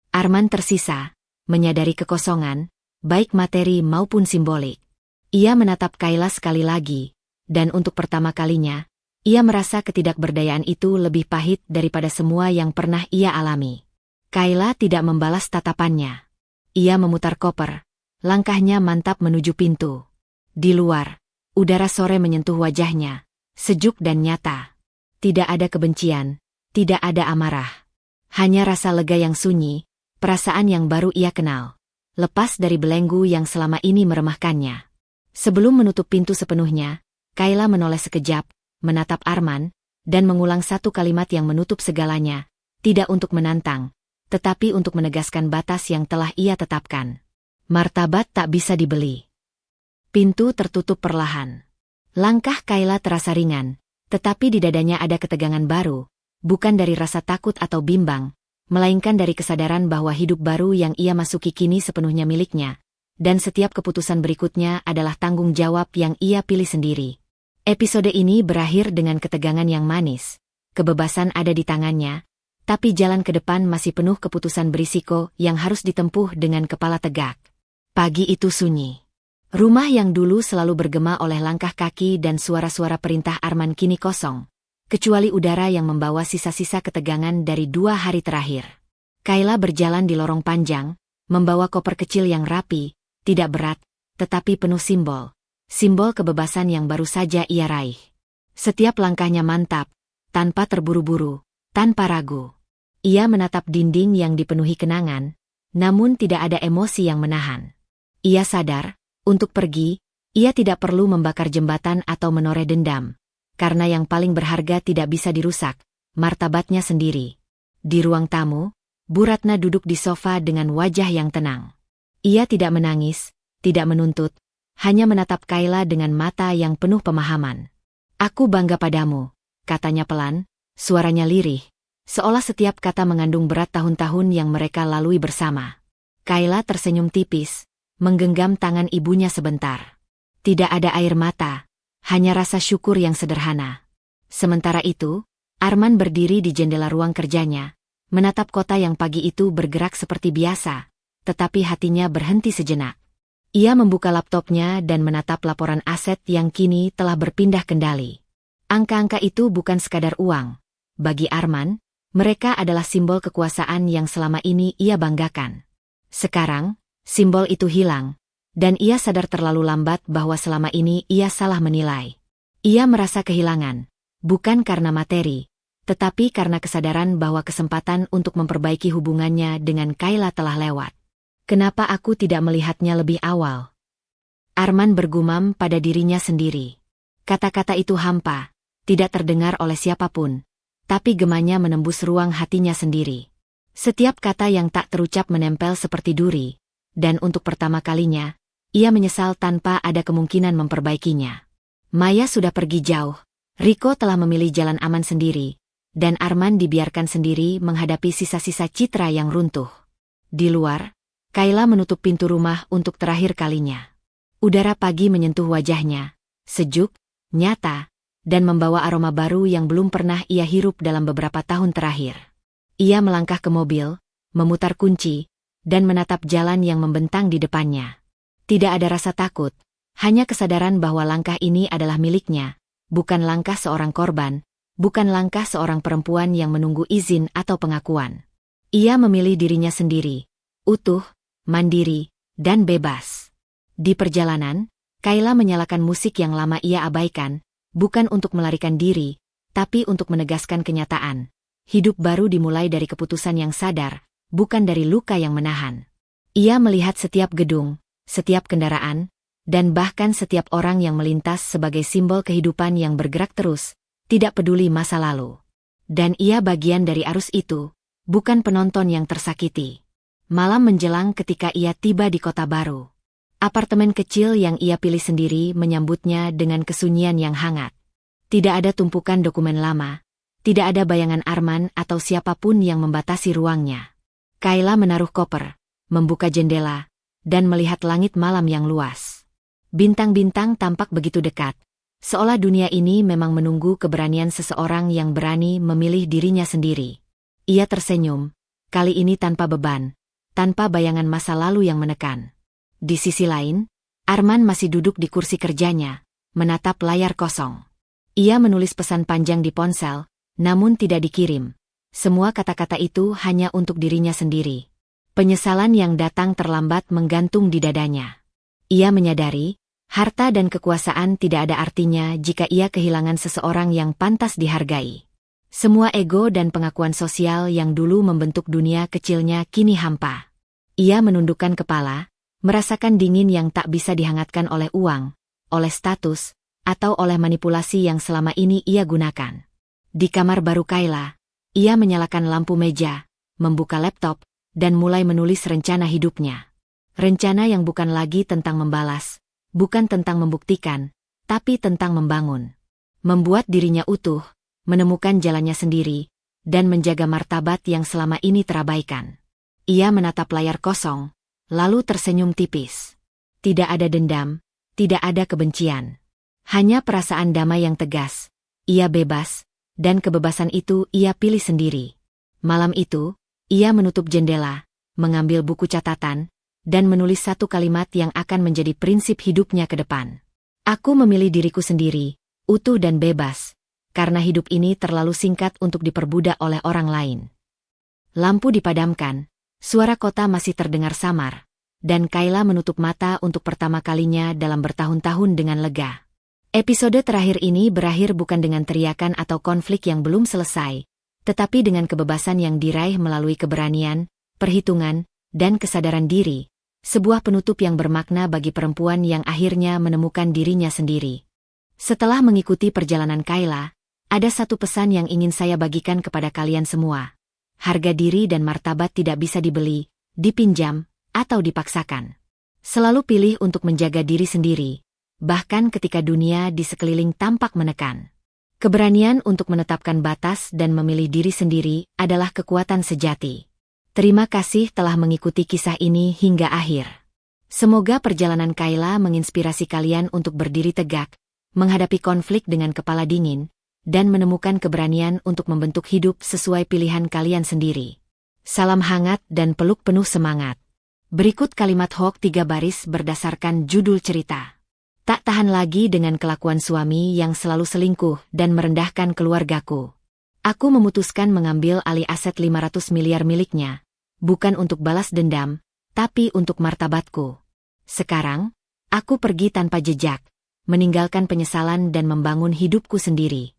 Arman tersisa, menyadari kekosongan, baik materi maupun simbolik. Ia menatap Kayla sekali lagi, dan untuk pertama kalinya, ia merasa ketidakberdayaan itu lebih pahit daripada semua yang pernah ia alami. Kayla tidak membalas tatapannya. Ia memutar koper. Langkahnya mantap menuju pintu. Di luar, udara sore menyentuh wajahnya, sejuk dan nyata. Tidak ada kebencian, tidak ada amarah. Hanya rasa lega yang sunyi, perasaan yang baru ia kenal. Lepas dari belenggu yang selama ini meremahkannya. Sebelum menutup pintu sepenuhnya, Kayla menoleh sekejap, menatap Arman, dan mengulang satu kalimat yang menutup segalanya. Tidak untuk menantang, tetapi untuk menegaskan batas yang telah ia tetapkan. Martabat tak bisa dibeli. Pintu tertutup perlahan. Langkah Kayla terasa ringan, tetapi di dadanya ada ketegangan baru, bukan dari rasa takut atau bimbang, melainkan dari kesadaran bahwa hidup baru yang ia masuki kini sepenuhnya miliknya, dan setiap keputusan berikutnya adalah tanggung jawab yang ia pilih sendiri. Episode ini berakhir dengan ketegangan yang manis. Kebebasan ada di tangannya, tapi jalan ke depan masih penuh keputusan berisiko yang harus ditempuh dengan kepala tegak. Pagi itu sunyi. Rumah yang dulu selalu bergema oleh langkah kaki dan suara-suara perintah Arman kini kosong, kecuali udara yang membawa sisa-sisa ketegangan dari 2 hari terakhir. Kayla berjalan di lorong panjang, membawa koper kecil yang rapi, tidak berat, tetapi penuh simbol. Simbol kebebasan yang baru saja ia raih. Setiap langkahnya mantap, tanpa terburu-buru, tanpa ragu. Ia menatap dinding yang dipenuhi kenangan, namun tidak ada emosi yang menahan. Ia sadar, untuk pergi, ia tidak perlu membakar jembatan atau menoreh dendam, karena yang paling berharga tidak bisa dirusak, martabatnya sendiri. Di ruang tamu, Bu Ratna duduk di sofa dengan wajah yang tenang. Ia tidak menangis, tidak menuntut, hanya menatap Kayla dengan mata yang penuh pemahaman. "Aku bangga padamu," katanya pelan, suaranya lirih, seolah setiap kata mengandung berat tahun-tahun yang mereka lalui bersama. Kayla tersenyum tipis, menggenggam tangan ibunya sebentar. Tidak ada air mata, hanya rasa syukur yang sederhana. Sementara itu, Arman berdiri di jendela ruang kerjanya, menatap kota yang pagi itu bergerak seperti biasa, tetapi hatinya berhenti sejenak. Ia membuka laptopnya dan menatap laporan aset yang kini telah berpindah kendali. Angka-angka itu bukan sekadar uang. Bagi Arman, mereka adalah simbol kekuasaan yang selama ini ia banggakan. Sekarang, simbol itu hilang, dan ia sadar terlalu lambat bahwa selama ini ia salah menilai. Ia merasa kehilangan, bukan karena materi, tetapi karena kesadaran bahwa kesempatan untuk memperbaiki hubungannya dengan Kayla telah lewat. "Kenapa aku tidak melihatnya lebih awal?" Arman bergumam pada dirinya sendiri. Kata-kata itu hampa, tidak terdengar oleh siapapun, tapi gemanya menembus ruang hatinya sendiri. Setiap kata yang tak terucap menempel seperti duri, dan untuk pertama kalinya, ia menyesal tanpa ada kemungkinan memperbaikinya. Maya sudah pergi jauh, Riko telah memilih jalan aman sendiri, dan Arman dibiarkan sendiri menghadapi sisa-sisa citra yang runtuh. Di luar, Kayla menutup pintu rumah untuk terakhir kalinya. Udara pagi menyentuh wajahnya, sejuk, nyata, dan membawa aroma baru yang belum pernah ia hirup dalam beberapa tahun terakhir. Ia melangkah ke mobil, memutar kunci, dan menatap jalan yang membentang di depannya. Tidak ada rasa takut, hanya kesadaran bahwa langkah ini adalah miliknya, bukan langkah seorang korban, bukan langkah seorang perempuan yang menunggu izin atau pengakuan. Ia memilih dirinya sendiri, utuh, mandiri, dan bebas. Di perjalanan, Kayla menyalakan musik yang lama ia abaikan, bukan untuk melarikan diri, tapi untuk menegaskan kenyataan. Hidup baru dimulai dari keputusan yang sadar, bukan dari luka yang menahan. Ia melihat setiap gedung, setiap kendaraan, dan bahkan setiap orang yang melintas sebagai simbol kehidupan yang bergerak terus, tidak peduli masa lalu. Dan ia bagian dari arus itu, bukan penonton yang tersakiti. Malam menjelang ketika ia tiba di kota baru. Apartemen kecil yang ia pilih sendiri menyambutnya dengan kesunyian yang hangat. Tidak ada tumpukan dokumen lama, tidak ada bayangan Arman atau siapapun yang membatasi ruangnya. Kayla menaruh koper, membuka jendela, dan melihat langit malam yang luas. Bintang-bintang tampak begitu dekat, seolah dunia ini memang menunggu keberanian seseorang yang berani memilih dirinya sendiri. Ia tersenyum, kali ini tanpa beban, tanpa bayangan masa lalu yang menekan. Di sisi lain, Arman masih duduk di kursi kerjanya, menatap layar kosong. Ia menulis pesan panjang di ponsel, namun tidak dikirim. Semua kata-kata itu hanya untuk dirinya sendiri. Penyesalan yang datang terlambat menggantung di dadanya. Ia menyadari, harta dan kekuasaan tidak ada artinya jika ia kehilangan seseorang yang pantas dihargai. Semua ego dan pengakuan sosial yang dulu membentuk dunia kecilnya kini hampa. Ia menundukkan kepala, merasakan dingin yang tak bisa dihangatkan oleh uang, oleh status, atau oleh manipulasi yang selama ini ia gunakan. Di kamar baru Kayla, ia menyalakan lampu meja, membuka laptop, dan mulai menulis rencana hidupnya. Rencana yang bukan lagi tentang membalas, bukan tentang membuktikan, tapi tentang membangun. Membuat dirinya utuh, menemukan jalannya sendiri, dan menjaga martabat yang selama ini terabaikan. Ia menatap layar kosong, lalu tersenyum tipis. tidak ada dendam, tidak ada kebencian. Hanya perasaan damai yang tegas. Ia bebas, dan kebebasan itu ia pilih sendiri. Malam itu, ia menutup jendela, mengambil buku catatan, dan menulis satu kalimat yang akan menjadi prinsip hidupnya ke depan. Aku memilih diriku sendiri, utuh dan bebas, karena hidup ini terlalu singkat untuk diperbudak oleh orang lain. Lampu dipadamkan, suara kota masih terdengar samar, dan Kayla menutup mata untuk pertama kalinya dalam bertahun-tahun dengan lega. Episode terakhir ini berakhir bukan dengan teriakan atau konflik yang belum selesai, tetapi dengan kebebasan yang diraih melalui keberanian, perhitungan, dan kesadaran diri, sebuah penutup yang bermakna bagi perempuan yang akhirnya menemukan dirinya sendiri. Setelah mengikuti perjalanan Kayla, ada satu pesan yang ingin saya bagikan kepada kalian semua. Harga diri dan martabat tidak bisa dibeli, dipinjam, atau dipaksakan. Selalu pilih untuk menjaga diri sendiri, bahkan ketika dunia di sekeliling tampak menekan. Keberanian untuk menetapkan batas dan memilih diri sendiri adalah kekuatan sejati. Terima kasih telah mengikuti kisah ini hingga akhir. Semoga perjalanan Kayla menginspirasi kalian untuk berdiri tegak, menghadapi konflik dengan kepala dingin, dan menemukan keberanian untuk membentuk hidup sesuai pilihan kalian sendiri. Salam hangat dan peluk penuh semangat. Berikut kalimat hoax 3 baris berdasarkan judul cerita. Tak tahan lagi dengan kelakuan suami yang selalu selingkuh dan merendahkan keluargaku. Aku memutuskan mengambil alih aset 500 miliar miliknya. Bukan untuk balas dendam, tapi untuk martabatku. Sekarang, aku pergi tanpa jejak, meninggalkan penyesalan dan membangun hidupku sendiri.